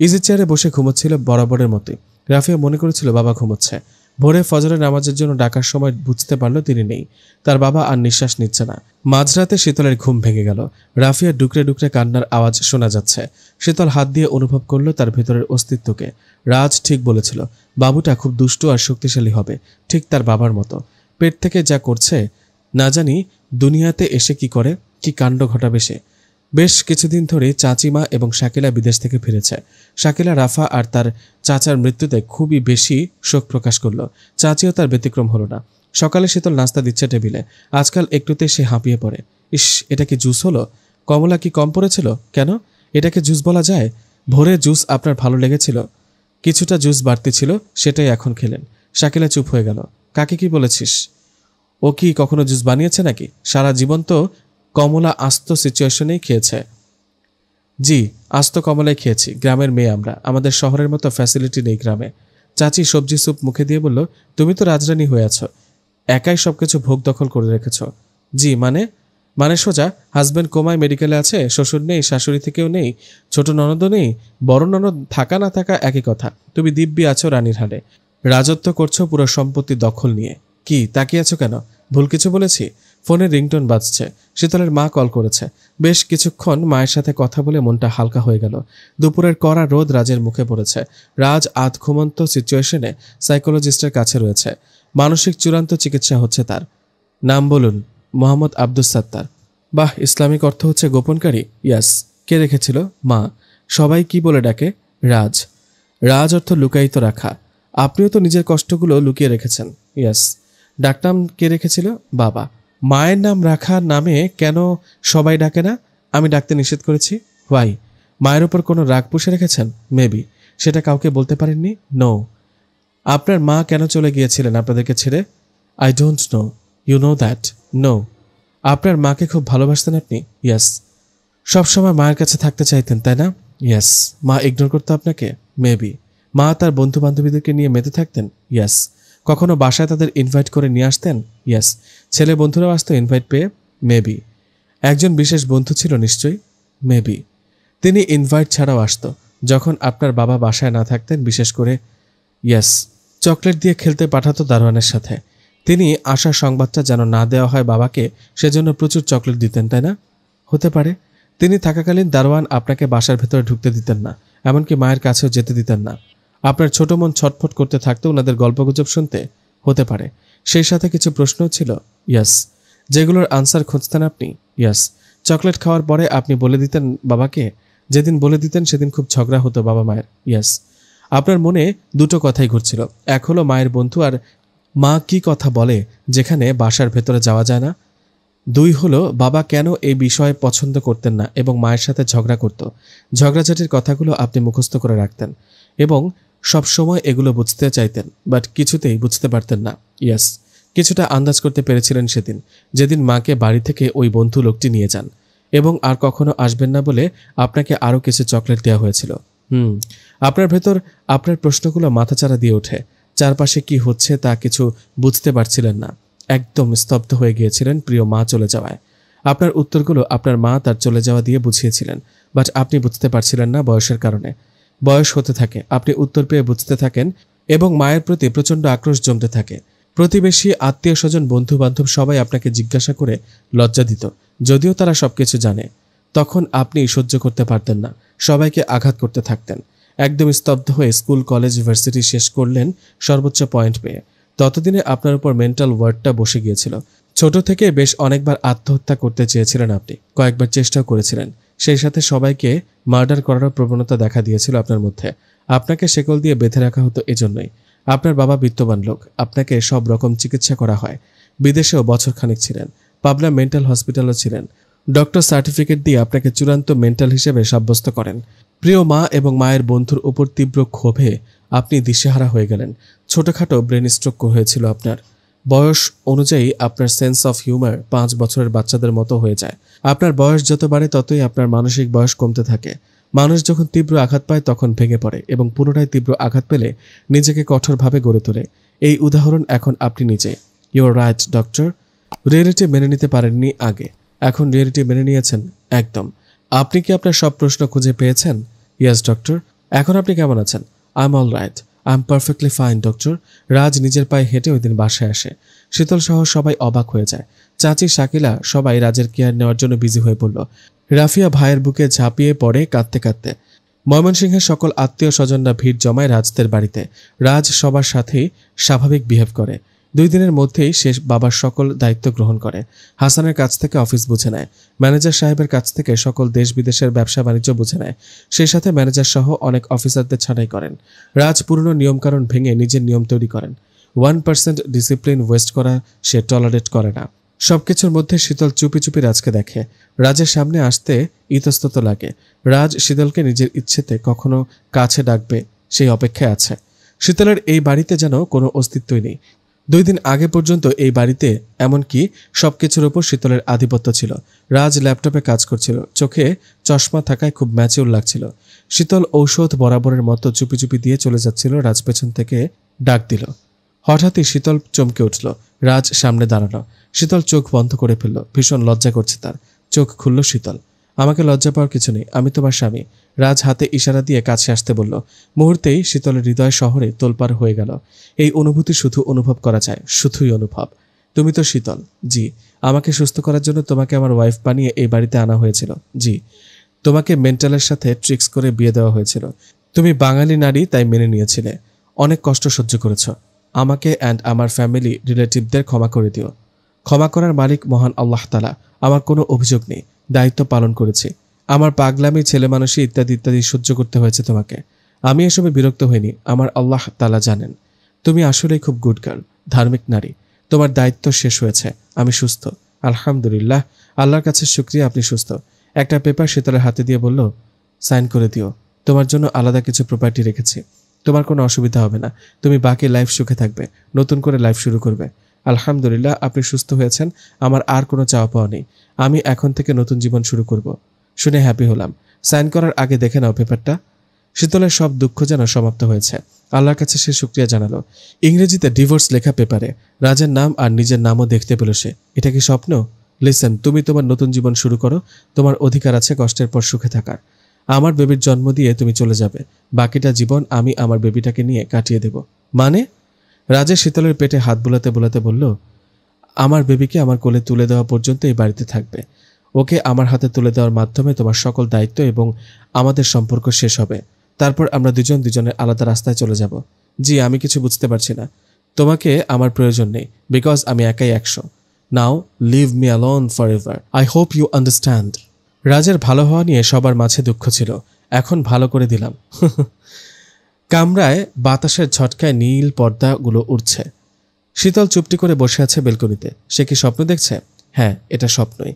ইজি চেয়ারে বসে ঘুমোচ্ছিল বরাবরের মতোই। রাফিয়া মনে করেছিল বাবা ঘুমোচ্ছে। ভোরে ফজরের নামাজের জন্য ডাকার সময় বুঝতে পারল তিনি নেই। তার বাবা আর নিঃশ্বাস নিচ্ছে না। মাঝরাতে শীতলের ঘুম ভেঙে গেল। রাফিয়ার ডুকরে ডুকরে কান্নার আওয়াজ শোনা যাচ্ছে। শীতল হাত দিয়ে অনুভব করল তার ভেতরের অস্তিত্বকে। রাজ ঠিক বলেছিল, বাবুটা খুব দুষ্টু আর শক্তিশালী হবে, ঠিক তার বাবার মতো। পেট থেকে যা করছে না জানি দুনিয়াতে এসে কি করে, কি কাণ্ড ঘটাবে সে। বেশ কিছুদিন ধরে চাচিমা এবং শাকিলা বিদেশ থেকে ফিরেছে। শাকিলা রাফা আর তার চাচার মৃত্যুতে খুবই বেশি শোক প্রকাশ করল। চাচিও তার ব্যতিক্রম হলো না। সকালে শীতল নাস্তা দিচ্ছে টেবিলে। আজকাল একটুতে সে হাঁপিয়ে পড়ে। ইস, এটা কি জুস হলো? কমলা কি কম পড়েছিল? কেন এটাকে জুস বলা যায়? ভোরে জুস আপনার ভালো লেগেছিল, কিছুটা জুস বাড়তি ছিল, সেটাই এখন খেলেন। শাকিলা চুপ হয়ে গেল। কাকে কি বলেছিস? ও কি কখনো জুস বানিয়েছে নাকি? সারা জীবন তো কমলা আস্ত সিচুয়েশনেই খেয়েছে। জি, আস্ত কমলাই খেয়েছি। গ্রামের মেয়ে আমরা, আমাদের শহরের মতো ফ্যাসিলিটি নেই গ্রামে। চাচি সবজি স্যুপ মুখে দিয়ে বলল, তুমি তো রাজরানী হয়ে আছো, একাই সবকিছু ভোগ দখল করে রেখেছ। জি মানে সোজা হাজব্যান্ড কোমায় মেডিকেলে আছে, শ্বশুর নেই, শাশুড়ি থেকেও নেই, ছোট ননদও নেই। বড় ননদ থাকা না থাকা একই কথা। তুমি দিব্যি আছো রানীর হালে, রাজত্ব করছো পুরো সম্পত্তি দখল নিয়ে। কি তাকিয়ে আছো কেন? ভুল কিছু বলেছি? ফোনে রিংটোন বাজছে। শীতলের মা কল করেছে। বেশ কিছুক্ষণ মায়ের সাথে কথা বলে মনটা হালকা হয়ে গেল। দুপুরের কড়া রোদ রাজের মুখে পড়েছে। রাজ আধ ঘুমন্ত সিচুয়েশনে সাইকোলজিস্টের কাছে রয়েছে। মানসিক চূড়ান্ত চিকিৎসা হচ্ছে তার। নাম বলুন। মোহাম্মদ আব্দুস সাত্তার। বাহ, ইসলামিক অর্থ হচ্ছে গোপনকারী। ইয়াস। কে রেখেছিল? মা। সবাই কি বলে ডাকে? রাজ। রাজ অর্থ লুকায়িত রাখা। আপনিও তো নিজের কষ্টগুলো লুকিয়ে রেখেছেন। ইয়াস। ডাকনাম কে রেখেছিল? বাবা। মায়ের নাম রাখার নামে কেন সবাই ডাকে না? আমি ডাকতে নিষেধ করেছি। ওয়াই? মায়ের উপর কোনো রাগ পুষে রেখেছেন? মেবি। সেটা কাউকে বলতে পারেননি? নো। আপনার মা কেন চলে গিয়েছিলেন আপনাদেরকে ছেড়ে? I don't know. You know that? No. আপনার মাকে খুব ভালোবাসতেন আপনি? ইয়াস। সবসময় মায়ের কাছে থাকতে চাইতেন, তাই না? ইয়াস। মা ইগনোর করতো আপনাকে? মেবি। মা তার বন্ধু বান্ধবীদেরকে নিয়ে মেতে থাকতেন? ইয়াস। কখনো বাসায় তাদের ইনভাইট করে নিয়ে আসতেন? ইয়াস। ছেলে বন্ধুরাও আসতো ইনভাইট পেয়ে? মেবি। একজন বিশেষ বন্ধু ছিল নিশ্চয়ই? মেবি। তিনি ইনভাইট ছাড়াও আসতো যখন আপনার বাবা বাসায় না থাকতেন, বিশেষ করে? ইয়াস। চকলেট দিয়ে খেলতে পাঠাতো দারোয়ানের সাথে। তিনি আসার সংবাদটা যেন না দেওয়া হয় বাবাকে, সেজন্য প্রচুর চকলেট দিতেন, তাই না? হতে পারে। তিনি থাকাকালীন দারোয়ান আপনাকে বাসার ভেতরে ঢুকতে দিতেন না, এমনকি মায়ের কাছেও যেতে দিতেন না। আপনার ছোট মন ছটফট করতে থাকতো ওনাদের গল্পগুজব শুনতে? হতে পারে। সেই সাথে কিছু প্রশ্নও ছিল? ইয়াস। যেগুলোর আনসার খুঁজতেন আপনি? ইয়াস। চকলেট খাওয়ার পরে আপনি বলে দিতেন বাবাকে? যেদিন বলে দিতেন সেদিন খুব ঝগড়া হতো বাবা মায়ের? ইয়াস। আপনার মনে দুটো কথাই ঘুরছিল। এক হলো মায়ের বন্ধু, আর মা কি কথা বলে যেখানে বাসার ভেতরে যাওয়া যায় না। 2 হলো বাবা কেন এই বিষয়ে পছন্দ করতেন না এবং মায়ের সাথে ঝগড়া করত। ঝগড়াঝাটির কথাগুলো আপনি মুখস্থ করে রাখতেন এবং সব সময় এগুলো বুঝতে চাইতেন, বাট কিছুতেই বুঝতে পারতেন না। ইয়াস। কিছুটা আন্দাজ করতে পেরেছিলেন সেদিন, যেদিন মাকে বাড়ি থেকে ওই বন্ধু লোকটি নিয়ে যান এবং আর কখনো আসবেন না বলে আপনাকে আরও কিছু চকলেট দেওয়া হয়েছিল। আপনার ভেতর আপনার প্রশ্নগুলো মাথাচাড়া দিয়ে ওঠে। চারপাশে কি হচ্ছে তা কিছু বুঝতে পারছিলেন না। একদম স্তব্ধ হয়ে গিয়েছিলেন প্রিয় মা চলে যাওয়ায়। আপনার উত্তরগুলো আপনার মা তার চলে যাওয়া দিয়ে বুঝিয়েছিলেন, বাট আপনি বুঝতে পারছিলেন না বয়সের কারণে। বয়স হতে থাকে, আপনি উত্তর পেয়ে বুঝতে থাকেন এবং মায়ের প্রতি প্রচণ্ড আক্রোশ জমতে থাকে। প্রতিবেশী, আত্মীয় স্বজন, বন্ধু বান্ধব সবাই আপনাকে জিজ্ঞাসা করে লজ্জা দিত, যদিও তারা সবকিছু জানে। তখন আপনি সহ্য করতে পারতেন না, সবাইকে আঘাত করতে থাকতেন। একদম স্তব্ধ হয়ে স্কুল, কলেজ, ভার্সিটি শেষ করলেন সর্বোচ্চ পয়েন্ট পেয়ে। ততদিনে আপনার উপর মেন্টাল ওয়ার্ডটা বসে গিয়েছিল। ছোট থেকে বেশ অনেকবার আত্মহত্যা করতে চেয়েছিলেন আপনি, কয়েকবার চেষ্টাও করেছিলেন। সেই সাথে সবাইকে মার্ডার করারও প্রবণতা দেখা দিয়েছিল আপনার মধ্যে। আপনাকে শেকল দিয়ে বেঁধে রাখা হতো এজন্যই। আপনার বাবা বিত্তবান লোক, আপনাকে সব রকম চিকিৎসা করা হয়। বিদেশেও বছরখানেক ছিলেন, পাবনা মেন্টাল হসপিটালও ছিলেন। ডক্টর সার্টিফিকেট দিয়ে আপনাকে চূড়ান্ত মেন্টাল হিসেবে সাব্যস্ত করেন। প্রিয় মা এবং মায়ের বন্ধুর উপর তীব্র ক্ষোভে আপনি দিশেহারা হয়ে গেলেন। ছোটখাটো ব্রেন স্ট্রোক হয়েছিল আপনার। বয়স অনুযায়ী আপনার সেন্স অফ হিউমার 5 বছরের বাচ্চাদের মতো হয়ে যায়। আপনার বয়স যত বাড়ে ততই আপনার মানসিক বয়স কমতে থাকে। মানুষ যখন তীব্র আঘাত পায় তখন ভেঙে পড়ে এবং পুনরায় তীব্র আঘাত পেলে নিজেকে কঠোরভাবে গড়ে তোলে। এই উদাহরণ এখন আপনি নিজে। You are right doctor. Reality মেনে নিতে পারেননি আগে, এখন রিয়েলিটি মেনে নিয়েছেন। একদম। আপনি কি আপনার সব প্রশ্ন খুঁজে পেয়েছেন? Yes doctor. এখন আপনি কেমন আছেন? I am all right, I am perfectly fine doctor. Raj নিজের পায়ে হেঁটে ওই দিন বাসায় আসে। শীতল সহ সবাই অবাক হয়ে যায়। চাচি শাকিলা সবাই রাজের কেয়ার নেওয়ার জন্য বিজি হয়ে পড়ল। রাফিয়া ভাইয়ের বুকে ঝাঁপিয়ে পড়ে কাঁদতে কাঁদতে। ময়মনসিংহের সকল আত্মীয় স্বজনরা ভিড় জমায় রাজদের বাড়িতে। রাজ সবার সাথেই স্বাভাবিক বিহেভ করে। 2 দিনের মধ্যেই সে বাবার সকল দায়িত্ব গ্রহণ করে। হাসানের কাছ থেকে অফিস বুঝে নেয়, ম্যানেজার সাহেবের কাছ থেকে সকল দেশ বিদেশের ব্যবসা বাণিজ্য বুঝে নেয়। সেই সাথে ম্যানেজার সহ অনেক অফিসারদের ছাঁটাই করেন। রাজ পুরনো নিয়মকানুন ভেঙে নিজের নিয়ম তৈরি করেন। 1% ডিসিপ্লিন ওয়েস্ট করা সে টলারেট করে না। সবকিছুর মধ্যে শীতল চুপি চুপি রাজকে দেখে। রাজের সামনে আসতে ইতস্তত লাগে। রাজ শীতলকে নিজের ইচ্ছেতে কখনো কাছে ডাকবে সেই অপেক্ষায় আছে। শীতলের এই বাড়িতে যেন কোনো অস্তিত্বই নেই। 2 দিন আগে পর্যন্ত এই বাড়িতে এমনকি সবকিছুর উপর শীতলের আধিপত্য ছিল। রাজ ল্যাপটপে কাজ করছিল, চোখে চশমা থাকায় খুব ম্যাচিউর লাগছিল। শীতল ঔষধ বরাবরের মতো চুপি চুপি দিয়ে চলে যাচ্ছিল। রাজ পেছন থেকে ডাক দিল। হঠাৎই শীতল চমকে উঠল। রাজ সামনে দাঁড়ানো। শীতল চোখ বন্ধ করে ফেলল। ভীষণ লজ্জা করছে তার। চোখ খুলল শীতল। আমাকে লজ্জা পাওয়ার কিছু নেই, আমি তোমার স্বামী। রাজ হাতে ইশারা দিয়ে কাছে আসতে বলল। মুহূর্তেই শীতলের হৃদয় শহরে তোলপাড় হয়ে গেল। এই অনুভূতি শুধু অনুভব করা যায়, শুধুই অনুভব। তুমি তো শীতল। জি। আমাকে সুস্থ করার জন্য তোমাকে আমার ওয়াইফ বানিয়ে এই বাড়িতে আনা হয়েছিল। জি। তোমাকে মেন্টালের সাথে ট্রিক্স করে বিয়ে দেওয়া হয়েছিল। তুমি বাঙালি নারী, তাই মেনে নিয়েছিলে। অনেক কষ্ট সহ্য করেছ। আমাকে অ্যান্ড আমার ফ্যামিলি রিলেটিভদের ক্ষমা করে দিও। ক্ষমা করার মালিক মহান আল্লাহ তাআলা। আমার কোনো অভিযোগ নেই, দায়িত্ব পালন করেছি। আমার পাগলামি, ছেলে মানুষই ইত্যাদি ইত্যাদি সহ্য করতে হয়েছে তোমাকে। আমি এসবে বিরক্ত হইনি, আমার আল্লাহ তাআলা জানেন। তুমি আসলেই খুব গুড গার্ল, ধার্মিক নারী। তোমার দায়িত্ব শেষ হয়েছে, আমি সুস্থ। আলহামদুলিল্লাহ, আল্লাহর কাছে শুকরিয়া আপনি সুস্থ। একটা পেপার শীতলের হাতে দিয়ে বলল, সাইন করে দিও। তোমার জন্য আলাদা কিছু প্রপার্টি রেখেছি। তোমার কোনো অসুবিধা হবে না। তুমি বাকি লাইফ সুখে থাকবে, নতুন করে লাইফ শুরু করবে। আলহামদুলিল্লাহ, আপনি সুস্থ হয়েছেন। আমার আর কোনো চাওয়া পাওয়া নেই। আমি এখন থেকে নতুন জীবন শুরু করব। শুনে হ্যাপি হলাম। সাইন করার আগে দেখে নাও পেপারটা। শীতলের সব দুঃখ যেন সমাপ্ত হয়েছে। আল্লাহর কাছে সে শুকরিয়া জানালো। ইংরেজিতে ডিভোর্স লেখা পেপারে রাজের নাম আর নিজের নামও দেখতে পেল সে। এটা কি স্বপ্ন? লিসেন, তুমি তোমার নতুন জীবন শুরু করো। তোমার অধিকার আছে কষ্টের পর সুখে থাকার। আমার বেবির জন্ম দিয়ে তুমি চলে যাবে। বাকিটা জীবন আমি আমার বেবিটাকে নিয়ে কাটিয়ে দেব। মানে? রাজের শীতলের পেটে হাত বুলাতে বুলাতে বলল, আমার বেবিকে আমার কোলে তুলে দেওয়া পর্যন্ত এই বাড়িতে থাকবে। ওকে আমার হাতে তুলে দেওয়ার মাধ্যমে তোমার সকল দায়িত্ব এবং আমাদের সম্পর্ক শেষ হবে। তারপর আমরা দুজন দুজনের আলাদা রাস্তায় চলে যাব। জি, আমি কিছু বুঝতে পারছি না। তোমাকে আমার প্রয়োজন নেই, বিকজ আমি একাই 100। Now leave me alone forever. I hope you understand. রাজের ভালো হওয়া নিয়ে সবার মাঝে দুঃখ ছিল। এখন ভালো করে দিলাম। কামরায় বাতাসের ঝটকায় নীল পর্দাগুলো উড়ছে। শীতল চুপটি করে বসে আছে বেলকনিতে। সে কি স্বপ্ন দেখছে? হ্যাঁ, এটা স্বপ্নই।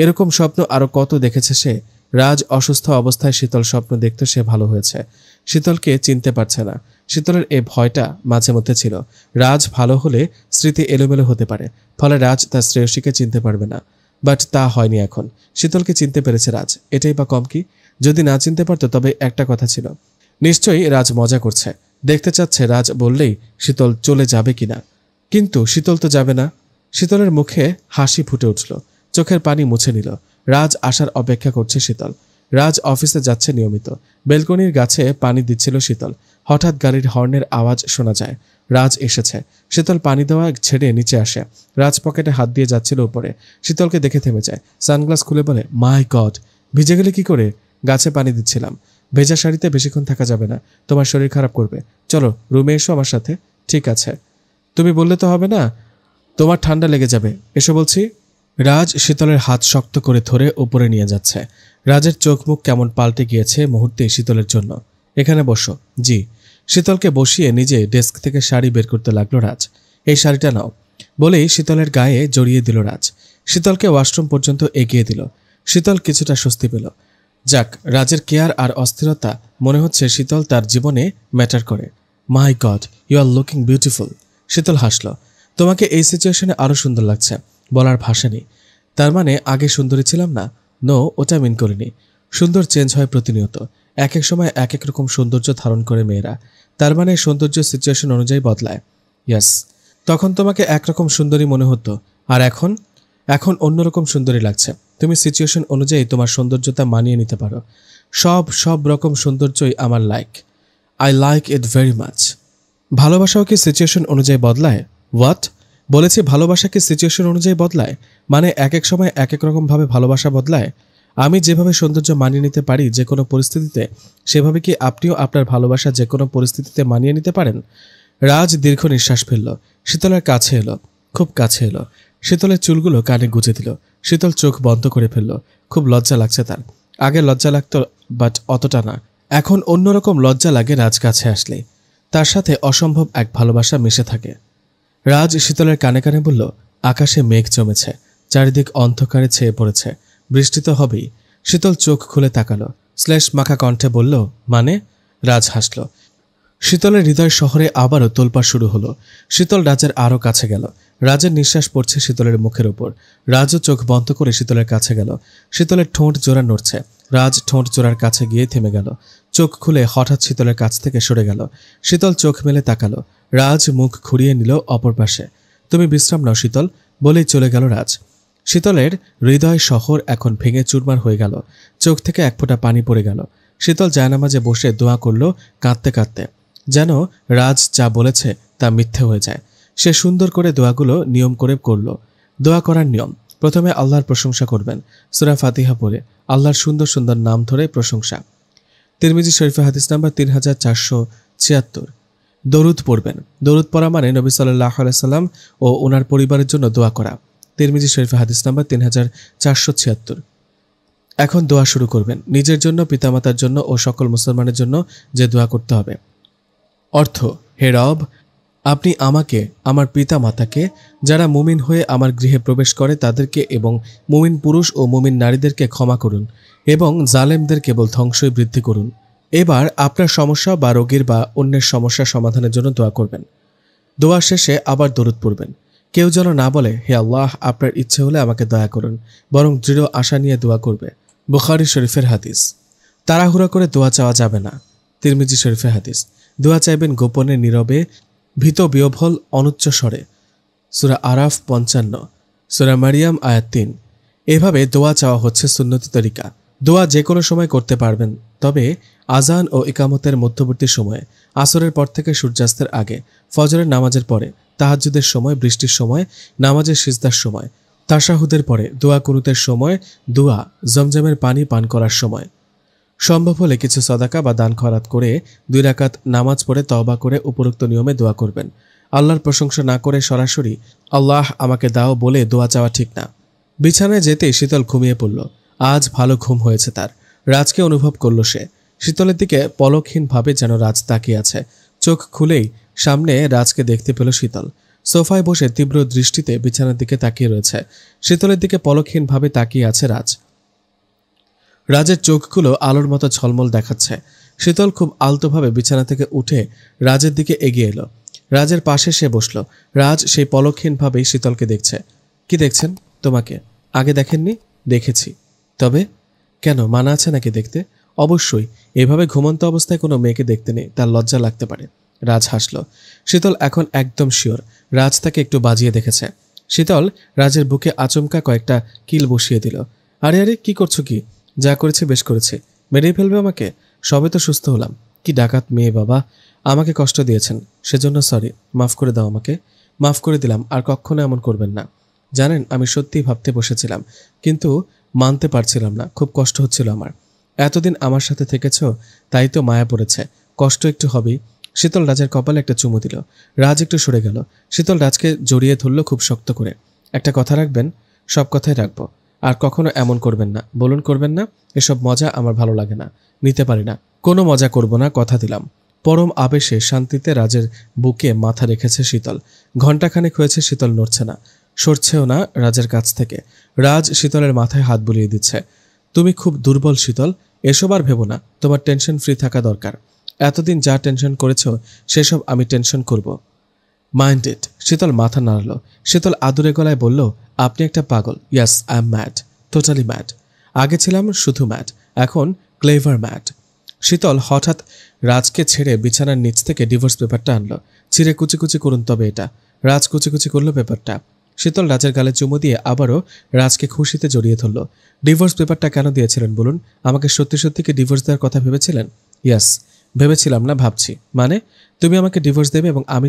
এরকম স্বপ্ন আরো কত দেখেছে সে। রাজ অসুস্থ অবস্থায় শীতল স্বপ্ন দেখতে সে ভালো হয়েছে। শীতলকে চিনতে পারছে না। শীতলের এ ভয়টা মাঝে মধ্যে ছিল। রাজ ভালো হলে স্মৃতি এলোমেলো হতে পারে, ফলে রাজ তার শ্রেয়সীকে চিনতে পারবে না। বাট তা হয়নি এখন। শীতলকে চিনতে পেরেছে রাজ, এটাই বা কম কি? যদি না চিনতে পারতো তবে একটা কথা ছিল, নিশ্চয়ই রাজ মজা করছে, দেখতে চাচ্ছে রাজ বললেই শীতল চলে যাবে কিনা। কিন্তু শীতল তো যাবে না। শীতলের মুখে হাসি ফুটে উঠল, চোখের পানি মুছে নিল। রাজ আসার অপেক্ষা করছে শীতল। রাজ অফিসে যাচ্ছে নিয়মিত। বেলকনির গাছে পানি দিচ্ছিল শীতল। হঠাৎ গাড়ির হর্নের আওয়াজ শোনা যায়। রাজ এসেছে। শীতল পানি দেওয়া ছেড়ে নিচে আসে। রাজ পকেটে হাত দিয়ে যাচ্ছিল উপরে। শীতলকে দেখে থেমে যায়। সানগ্লাস খুলে বলে, মাই গড, ভিজে গেলে কি করে? গাছে পানি দিচ্ছিলাম। ভেজা শাড়িতে বেশিক্ষণ থাকা যাবে না, তোমার শরীর খারাপ করবে। চলো রুমে এসো আমার সাথে। ঠিক আছে। তুমি বললে তো হবে না, তোমার ঠান্ডা লেগে যাবে। এসো বলছি। রাজ শীতলের হাত শক্ত করে ধরে উপরে নিয়ে যাচ্ছে। রাজের চোখ মুখ কেমন পাল্টে গিয়েছে মুহূর্তে শীতলের জন্য। এখানে বসো। জি। শীতলকে বসিয়ে নিজে ডেস্ক থেকে শাড়ি বের করতে লাগলো রাজ। এই শাড়িটা নাও বলেই শীতলের গায়ে জড়িয়ে দিল রাজ। শীতলকে ওয়াশরুম পর্যন্ত এগিয়ে দিল। শীতল কিছুটা স্বস্তি পেল। যাক, রাজের কেয়ার আর অস্থিরতা, মনে হচ্ছে শীতল তার জীবনে ম্যাটার করে। My God, you are looking beautiful. Sheetal হাসল। তোমাকে এই সিচুয়েশনে আরো সুন্দর লাগছে, বলার ভাষা নেই। তার মানে আগে সুন্দরী ছিলাম না? নো, ওটা মিন করিনি। সুন্দর চেঞ্জ হয় প্রতিনিয়ত, এক এক সময় এক এক রকম সৌন্দর্য ধারণ করে মেয়েরা। তার মানে সৌন্দর্য সিচুয়েশন অনুযায়ী বদলায়। ইয়াস, তখন তোমাকে একরকম সুন্দরী মনে হতো, আর এখন এখন অন্যরকম সুন্দরী লাগছে। তুমি সিচুয়েশন অনুযায়ী তোমার সৌন্দর্যতা মানিয়ে নিতে পারো। সব রকম সৌন্দর্যই আমার like. I like it very much. ভালোবাসাও কি সিচুয়েশন অনুযায়ী বদলায়? হোয়াট? বলেছি ভালোবাসা কি সিচুয়েশন অনুযায়ী বদলায়? মানে এক এক সময় এক এক রকমভাবে ভালোবাসা বদলায়। আমি যেভাবে সৌন্দর্য মানিয়ে নিতে পারি যে কোনো পরিস্থিতিতে, সেভাবে কি আপনিও আপনার ভালোবাসা যে কোনো পরিস্থিতিতে মানিয়ে নিতে পারেন? রাজ দীর্ঘ নিঃশ্বাস ফেলল। শীতলের কাছে এলো, খুব কাছে এলো। শীতলের চুলগুলো কানে গুজে দিল। শীতল চোখ বন্ধ করে ফেলল। খুব লজ্জা লাগছে তার। আগে লজ্জা লাগতো, বাট অতটা না। এখন অন্যরকম লজ্জা লাগে রাজ কাছে আসলেই। তার সাথে অসম্ভব এক ভালোবাসা মিশে থাকে। রাজ শীতলের কানে কানে বলল, আকাশে মেঘ জমেছে, চারিদিক অন্ধকারে ছেয়ে পড়েছে, বৃষ্টি তো হবেই। শীতল চোখ খুলে তাকালো, শ্লেষ মাখা কণ্ঠে বলল, মানে? রাজ হাসল। শীতলের হৃদয় শহরে আবারও তোলপাড় শুরু হলো। শীতল রাজের আরও কাছে গেল। রাজের নিঃশ্বাস পড়ছে শীতলের মুখের ওপর। রাজও চোখ বন্ধ করে শীতলের কাছে গেল। শীতলের ঠোঁট জোড়া নড়ছে। রাজ ঠোঁট জোড়ার কাছে গিয়ে থেমে গেল। চোখ খুলে হঠাৎ শীতলের কাছ থেকে সরে গেল। শীতল চোখ মেলে তাকালো। রাজ মুখ ঘুরিয়ে নিল অপর পাশে। তুমি বিশ্রাম নাও শীতল, বলেই চলে গেল রাজ। শীতলের হৃদয় শহর এখন ভেঙে চুরমার হয়ে গেল। চোখ থেকে এক ফোঁটা পানি পড়ে গেল। শীতল জায়নামাজে বসে দোয়া করল কাঁদতে কাঁদতে, যেন রাজ যা বলেছে তা মিথ্যে হয়ে যায়। সে সুন্দর করে দোয়াগুলো নিয়ম করে করল। দোয়া করার নিয়ম, প্রথমে আল্লাহর প্রশংসা করবেন। সূরা ফাতিহা পড়ে আল্লাহর সুন্দর সুন্দর নাম ধরে প্রশংসা। তিরমিজি শরীফে হাদিস নাম্বার 3476। দরুদ পড়বেন। দরুদ পড়া মানে নবী সাল্লাল্লাহু আলাইহি সাল্লাম ও ওনার পরিবারের জন্য দোয়া করা। তিরমিজি শরীফে হাদিস নাম্বার 3476। এখন দোয়া শুরু করবেন, নিজের জন্য, পিতামাতার জন্য ও সকল মুসলমানের জন্য যে দোয়া করতে হবে। অর্থ, হে রব, আপনি আমাকে, আমার পিতা মাতাকে, যারা মুমিন হয়ে আমার গৃহে প্রবেশ করে তাদেরকে এবং মুমিন পুরুষ ও মুমিন নারীদেরকে ক্ষমা করুন এবং জালেমদের কেবল ধ্বংসই বৃদ্ধি করুন। এবার আপনার সমস্যা বা রোগীর বা অন্যের সমস্যা সমাধানের জন্য দোয়া করবেন। দোয়া শেষে আবার দরুদ পড়বেন। কেউ যেন না বলে, হে আল্লাহ, আপনার ইচ্ছে হলে আমাকে দয়া করুন, বরং দৃঢ় আশা নিয়ে দোয়া করবে। বুখারী শরীফের হাদিস। তাড়াহুড়া করে দোয়া চাওয়া যাবে না। তিরমিজি শরীফের হাদিস। দোয়া চাইবেন গোপনে, নীরবে, ভীত বিহ্বল অনুচ্চ স্বরে। সূরা আরাফ 55, সূরা মারিয়াম আয়াত 3। এভাবে দোয়া চাওয়া হচ্ছে সুন্নতি তরিকা। দোয়া যে কোনো সময় করতে পারবেন, তবে আজান ও ইকামতের মধ্যবর্তী সময়ে, আসরের পর থেকে সূর্যাস্তের আগে, ফজরের নামাজের পরে, তাহাজ্জুদের সময়, বৃষ্টির সময়, নামাজের সিজদার সময়, তাশাহুদের পরে, দোয়া কুনুতের সময়, দোয়া জমজমের পানি পান করার সময়। সম্ভব হলে কিছু সদাকা বা দান খয়রাত করে 2 রাকাত নামাজ পড়ে তওবা করে উপরোক্ত নিয়মে দোয়া করবেন। আল্লাহর প্রশংসা না করে সরাসরি আল্লাহ আমাকে দাও বলে দোয়া চাওয়া ঠিক না। বিছানায় যেতেই শীতল ঘুমিয়ে পড়ল। আজ ভালো ঘুম হয়েছে তার। রাজকে অনুভব করল সে। শীতলের দিকে পলকহীনভাবে যেন রাজ তাকিয়ে আছে। চোখ খুলেই সামনে রাজকে দেখতে পেল শীতল। সোফায় বসে তীব্র দৃষ্টিতে বিছানার দিকে তাকিয়ে রয়েছে। শীতলের দিকে পলকহীনভাবে তাকিয়ে আছে রাজ। রাজের চোখগুলো আলোর মতো ঝলমল দেখাচ্ছে। শীতল খুব আলতোভাবে বিছানা থেকে উঠে রাজের দিকে এগিয়ে এলো। রাজের পাশে সে বসল। রাজ সেই পলকহীনভাবেই শীতলকে দেখছে। কি দেখছেন? তোমাকে আগে দেখেননি? দেখেছি। তবে কেন, মানা আছে নাকি দেখতে? অবশ্যই, এভাবে ঘুমন্ত অবস্থায় কোনো মেয়েকে দেখতে নেই, তার লজ্জা লাগতে পারে। রাজ হাসল। শীতল এখন একদম শিওর রাজ তাকে একটু বাজিয়ে দেখেছে। শীতল রাজের বুকে আচমকা কয়েকটা কিল বসিয়ে দিল। আরে আরে, কি করছো? কি যা করেছে বেশ করেছে, মেরেই ফেলবে আমাকে? সবে তো সুস্থ হলাম। কি ডাকাত মেয়ে বাবা, আমাকে কষ্ট দিয়েছেন, সেজন্য সরি, মাফ করে দাও আমাকে। মাফ করে দিলাম, আর কখনো এমন করবেন না। জানেন, আমি সত্যিই ভাবতে বসেছিলাম, কিন্তু মানতে পারছিলাম না, খুব কষ্ট হচ্ছিল আমার। এতদিন আমার সাথে থেকেছ, তাই তো মায়া পড়েছে, কষ্ট একটু হবেই। শীতল রাজের কপালে একটা চুমু দিল। রাজ একটু সরে গেল। শীতল রাজকে জড়িয়ে ধরল খুব শক্ত করে। একটা কথা রাখবেন? সব কথাই রাখবো, আর কখনো এমন করবেন না। বলুন, করবেন না? এসব মজা আমার ভালো লাগে না, নিতে পারি না। কোনো মজা করব না, কথা দিলাম। পরম আবেশে শান্তিতে রাজের বুকে মাথা রেখেছে শীতল। ঘণ্টাখানেক হয়েছে শীতল নড়ছে না, সরছেও না রাজের কাছ থেকে। রাজ শীতলের মাথায় হাত বুলিয়ে দিচ্ছে। তুমি খুব দুর্বল শীতল, এসব আর ভেবো না, তোমার টেনশন ফ্রি থাকা দরকার। এতদিন যা টেনশন করেছ সেসব আমি টেনশন করব। Mind it. শীতল মাথা নাড়ল। শীতল আদুরে গলায় বলল, আপনি একটা পাগল। Yes, I am mad, totally mad. আগে ছিলাম শুধু ম্যাড, এখন ক্লেভার ম্যাড। শীতল হঠাৎ রাজকে ছেড়ে বিছানার নিচ থেকে ডিভোর্স পেপারটা আনলো। ছিঁড়ে কুচি কুচি করুন তবে এটা। রাজ কুচি কুচি করলো পেপারটা। শীতল রাজের গালে চুমু দিয়ে আবারও রাজকে খুশিতে জড়িয়ে ধরল। ডিভোর্স পেপারটা কেন দিয়েছিলেন বলুন? আমাকে সত্যি সত্যি কি ডিভোর্স দেওয়ার কথা ভেবেছিলেন? ইয়াস, ভেবেছিলাম না, ভাবছি। মানে তুমি আমাকে ডিভোর্স দেবে এবং আমি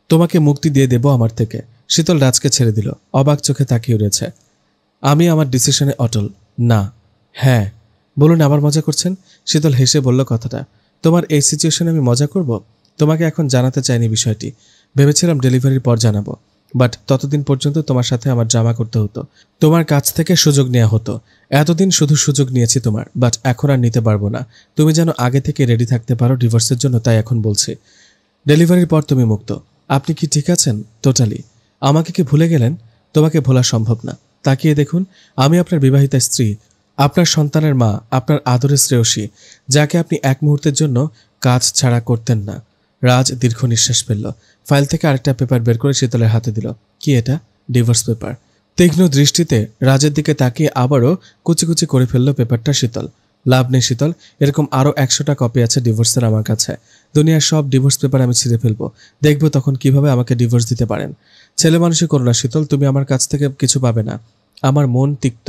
তোমাকে মুক্তি দিয়ে দেব আমার থেকে। শীতল রাজকে ছেড়ে দিল। অবাক চোখে তাকিয়ে রয়েছে। আমি আমার ডিসিশনে অটল। না। হ্যাঁ। বলুন, আবার মজা করছেন? শীতল হেসে বলল কথাটা। তোমার এই সিচুয়েশনে আমি মজা করব? তোমাকে এখন জানাতে চাইনি বিষয়টি। ভেবেছিলাম ডেলিভারির পর জানাবো, বাট ততদিন পর্যন্ত তোমার সাথে আমার ড্রামা করতে হতো, তোমার কাছ থেকে সুযোগ নেওয়া হতো। এতদিন শুধু সুযোগ নিয়েছি তোমার, বাট এখন আর নিতে পারবো না। তুমি যেন আগে থেকে রেডি থাকতে পারো ডিভোর্সের জন্য, তাই এখন বলছি। ডেলিভারির পর তুমি মুক্ত। আপনি কি ঠিক আছেন? টোটালি। আমাকে কি ভুলে গেলেন? তোমাকে ভোলা সম্ভব না। তাকিয়ে দেখুন, আমি আপনার বিবাহিতা স্ত্রী, আপনার সন্তানের মা, আপনার আদরের শ্রেয়সী, যাকে আপনি এক মুহূর্তের জন্য কাজ ছাড়া করতেন না। রাজ দীর্ঘ নিঃশ্বাস ফেলল। ফাইল থেকে আরেকটা পেপার বের করে শীতলের হাতে দিল। কি এটা? Divorce paper. তীক্ষ্ণ দৃষ্টিতে রাজের দিকে তাকিয়ে আবারও কুচি কুচি করে ফেলল পেপারটা শীতল। লাভ নেই শীতল, এরকম আরও 100টা কপি আছে ডিভোর্সের আমার কাছে। দুনিয়ার সব ডিভোর্স পেপার আমি ছিঁড়ে ফেলবো। দেখবো তখন কিভাবে আমাকে ডিভোর্স দিতে পারেন। ছেলে মানুষই করো না শীতল, তুমি আমার কাছ থেকে কিছু পাবে না। আমার মন তিক্ত,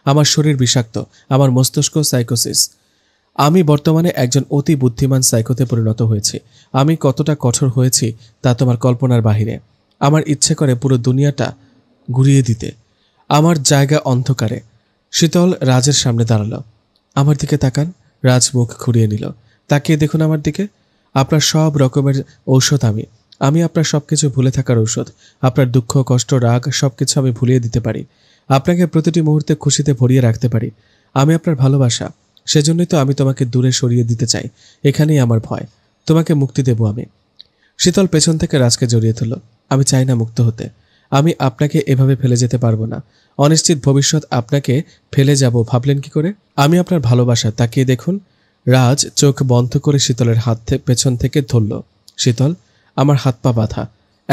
আমার শরীর বিষাক্ত, আমার মস্তিষ্ক সাইকোসিস। আমি বর্তমানে একজন অতি বুদ্ধিমান সাইকোতে পরিণত হয়েছি। আমি কতটা কঠোর হয়েছি তা তোমার কল্পনার বাহিরে। আমার ইচ্ছে করে পুরো দুনিয়াটা ঘুরিয়ে দিতে। আমার জায়গা অন্ধকারে। শীতল রাজের সামনে দাঁড়ালো। আমার দিকে তাকান। রাজ মুখ ঘুরিয়ে নিল। তাকিয়ে দেখুন আমার দিকে। আপনার সব রকমের ঔষধ আমি আপনার সবকিছু ভুলে থাকার ঔষধ। আপনার দুঃখ, কষ্ট, রাগ সবকিছু আমি ভুলিয়ে দিতে পারি। আপনাকে প্রতিটি মুহূর্তে খুশিতে ভরিয়ে রাখতে পারি। আমি আপনার ভালোবাসা। সেজন্যই তো আমি তোমাকে দূরে সরিয়ে দিতে চাই। এখানেই আমার ভয়। তোমাকে মুক্তি দেব আমি। শীতল পেছন থেকে রাজকে জড়িয়ে ধরল। আমি চাই না মুক্ত হতে। আমি আপনাকে এভাবে ফেলে যেতে পারবো না। অনিশ্চিত ভবিষ্যৎ আপনাকে ফেলে যাব ভাবলেন কি করে? আমি আপনার ভালোবাসা। তাকিয়ে দেখুন। রাজ চোখ বন্ধ করে শীতলের হাত পেছন থেকে ধরল। শীতল, আমার হাত পা বাঁধা।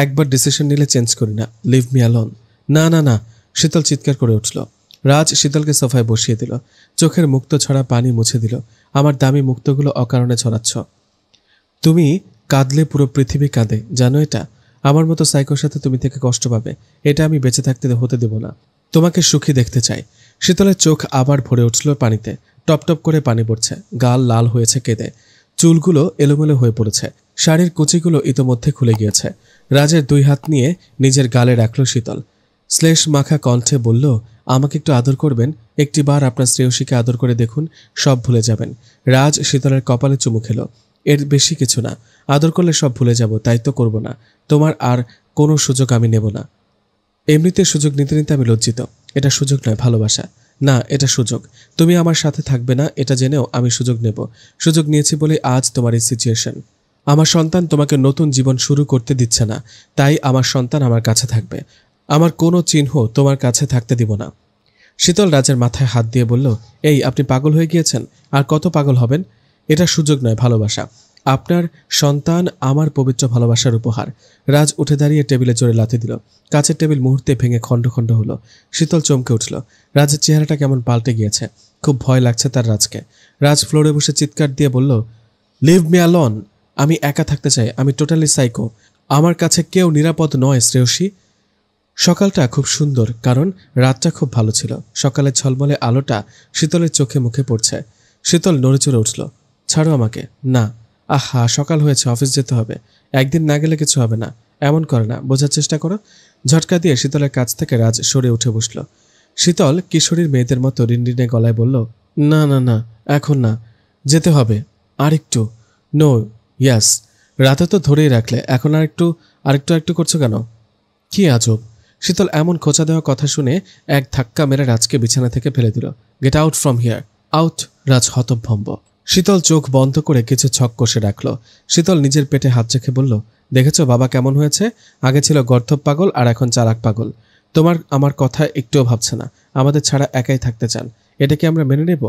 একবার ডিসিশন নিলে চেঞ্জ করি না। Leave me alone. না না না। শীতল চিৎকার করে উঠল। রাজ শীতলকে সোফায় বসিয়ে দিল। চোখের মুক্ত ছড়া পানি মুছে দিল। আমার দামি মুক্তগুলো অকারণে ছড়াচ্ছ। তুমি কাঁদলে পুরো পৃথিবী কাঁদে, জানো এটা? আমার মতো সাইকোর সাথে তুমি থেকে কষ্ট পাবে। এটা আমি বেঁচে থাকতে হতে দেব না। তোমাকে সুখী দেখতে চাই। শীতলের চোখ আবার ভরে উঠল পানিতে। টপ টপ করে পানি পড়ছে। গাল লাল হয়েছে কেঁদে। চুলগুলো এলোমেলো হয়ে পড়েছে। শাড়ির কুচিগুলো ইতোমধ্যে খুলে গিয়েছে। রাজের দুই হাত নিয়ে নিজের গালে রাখল শীতল। শ্লেষ মাখা কণ্ঠে বলল, আমাকে একটু আদর করবেন? একটিবার আপনার শ্রেয়সীকে আদর করে দেখুন, সব ভুলে যাবেন। রাজ শীতলের কপালে চুমু খেল। এর বেশি কিছু না। আদর করলে সব ভুলে যাব, তাই তো করব না। তোমার আর কোনো সুযোগ আমি নেব না। এমনিতে সুযোগ নিতে নিতে আমি লজ্জিত। এটা সুযোগ নয়, ভালোবাসা। না, এটা সুযোগ। তুমি আমার সাথে থাকবে না এটা জেনেও আমি সুযোগ নেব। সুযোগ নিয়েছি বলে আজ তোমার এই সিচুয়েশন। আমার সন্তান তোমাকে নতুন জীবন শুরু করতে দিচ্ছে না, তাই আমার সন্তান আমার কাছে থাকবে। আমার কোনো চিহ্ন তোমার কাছে থাকতে দিব না। শীতল রাজের মাথায় হাত দিয়ে বলল, এই আপনি পাগল হয়ে গিয়েছেন? আর কত পাগল হবেন? এটা সুযোগ নয়, ভালোবাসা। আপনার সন্তান আমার পবিত্র ভালোবাসার উপহার। রাজ উঠে দাঁড়িয়ে টেবিলে জোরে লাথি দিল। কাছের টেবিল মুহূর্তে ভেঙে খণ্ড খণ্ড হলো। শীতল চমকে উঠল। রাজের চেহারাটা কেমন পাল্টে গিয়েছে। খুব ভয় লাগছে তার রাজকে। রাজ ফ্লোরে বসে চিৎকার দিয়ে বলল, লিভ মি অ্যালোন। আমি একা থাকতে চাই। আমি টোটালি সাইকো। আমার কাছে কেউ নিরাপদ নয় শ্রেয়সী। সকালটা খুব সুন্দর, কারণ রাতটা খুব ভালো ছিল। সকালের ঝলমলে আলোটা শীতলের চোখে মুখে পড়ছে। শীতল নড়েচড়ে উঠল। ছাড়ো আমাকে। না। আহা, সকাল হয়েছে, অফিস যেতে হবে। একদিন না গেলে কিছু হবে না। এমন করে না, বোঝার চেষ্টা করো। ঝটকা দিয়ে শীতলের কাছ থেকে রাজ সরে উঠে বসল। শীতল কিশোরীর মেয়েদের মতো রিনরিনে গলায় বলল, না না না, এখন না, যেতে হবে। আরেকটু। নো। ইয়াস। রাতে তো ধরেই রাখলে, এখন আরেকটু আরেকটু করছো কেন? কি আজব। শীতল এমন খোঁচা দেওয়া কথা শুনে এক ধাক্কা মেরে রাজকে বিছানা থেকে ফেলে দিল। Get out from here. Out. Raj হতভম্ব। শীতল চোখ বন্ধ করে কিছু ছক কষে রাখল। শীতল নিজের পেটে হাত রেখে বলল, দেখেছো বাবা কেমন হয়েছে? আগে ছিল গর্ধব পাগল, আর এখন চালাক পাগল। আমার কথা একটুও ভাবছে না। আমাদের ছাড়া একাই থাকতে চান। এটা কি আমরা মেনে নেব?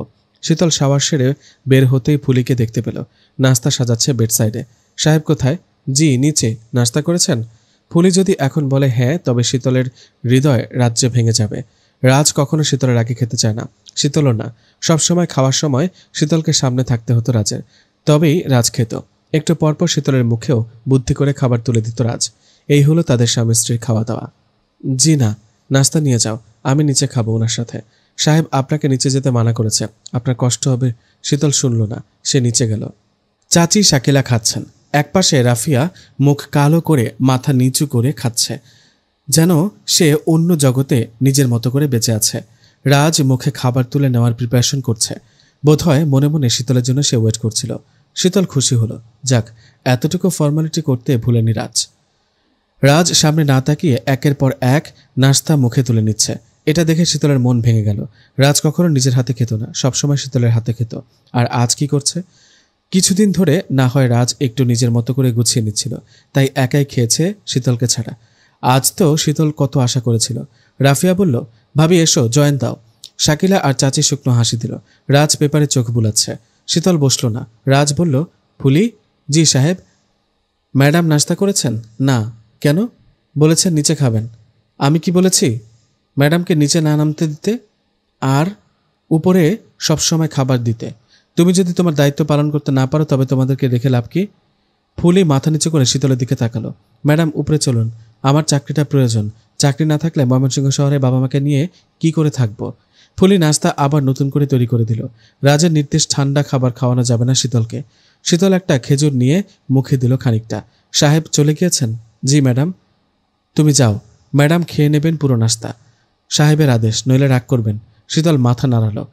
শীতল শাওয়ার সেরে বের হতেই ফুলিকে দেখতে পেল। নাস্তা সাজাচ্ছে বেড সাইডে। সাহেব কোথায়? জি নিচে। নাস্তা করেছেন? ফুলি যদি এখন বলে হ্যাঁ, তবে শীতলের হৃদয় রাজ্যে ভেঙে যাবে। রাজ কখনো শীতলের আগে খেতে চায় না, শীতলও না। সবসময় খাওয়ার সময় শীতলকে সামনে থাকতে হতো রাজের, তবেই রাজ খেত। একটু পরপর শীতলের মুখেও বুদ্ধি করে খাবার তুলে দিত রাজ। এই হলো তাদের স্বামী স্ত্রীর খাওয়া দাওয়া। জি না, নাস্তা নিয়ে যাও, আমি নিচে খাবো ওনার সাথে। সাহেব আপনাকে নিচে যেতে মানা করেছে, আপনার কষ্ট হবে। শীতল শুনল না, সে নিচে গেল। চাচি শাকিলা খাচ্ছেন। একপাশে রাফিয়া মুখ কালো করে মাথা নিচু করে খাচ্ছে, যেন সে অন্য জগতে নিজের মতো করে বেঁচে আছে। রাজ মুখে খাবার তুলে নেওয়ার প্রিপারেশন করছে। বোধহয় মনে মনে শীতলের জন্য সে ওয়েট করছিল। শীতল খুশি হলো, যাক, এতটুকু ফর্মালিটি করতে ভুলেনি রাজ। রাজ সামনে না তাকিয়ে একের পর এক নাস্তা মুখে তুলে নিচ্ছে। এটা দেখে শীতলের মন ভেঙে গেল। রাজ কখনো নিজের হাতে খেত না, সবসময় শীতলের হাতে খেত। আর আজ কি করছে? কিছুদিন ধরে না হয় রাজ একটু নিজের মতো করে গুছিয়ে নিচ্ছিল, তাই একাই খেয়েছে শীতলকে ছাড়া। আজ তো শীতল কত আশা করেছিল। রাফিয়া বলল, ভাবি এসো, জয়েন দাও। শাকিলা আর চাচি শুকনো হাসি দিল। রাজ পেপারে চোখ বুলাচ্ছে। শীতল বসল না। রাজ বলল, ফুলি। জি সাহেব। ম্যাডাম নাস্তা করেছেন? না। কেন? বলেছেন নিচে খাবেন। আমি কি বলেছি ম্যাডামকে নিচে না নামতে দিতে আর উপরে সবসময় খাবার দিতে? তুমি যদি তোমার দায়িত্ব পালন করতে না পারো, তবে তোমাদেরকে রেখে লাভ কি? ফুলি মাথা নিচু করে শীতলের দিকে তাকালো। ম্যাডাম উপরে চলুন, আমার চাকরিটা প্রয়োজন। চাকরি না থাকলে ময়মনসিংহ শহরে বাবা মাকে নিয়ে কি করে থাকবো? ফুলি নাস্তা আবার নতুন করে তৈরি করে দিল। রাজের নির্দেশ ঠান্ডা খাবার খাওয়ানো যাবে না শীতলকে। শীতল একটা খেজুর নিয়ে মুখে দিল খানিকটা। সাহেব চলে গিয়েছেন? জি ম্যাডাম। তুমি যাও, ম্যাডাম খেয়ে নেবেন পুরো নাস্তা। সাহেবের আদেশ, নইলে রাগ করবেন। শীতল মাথা নাড়ালো।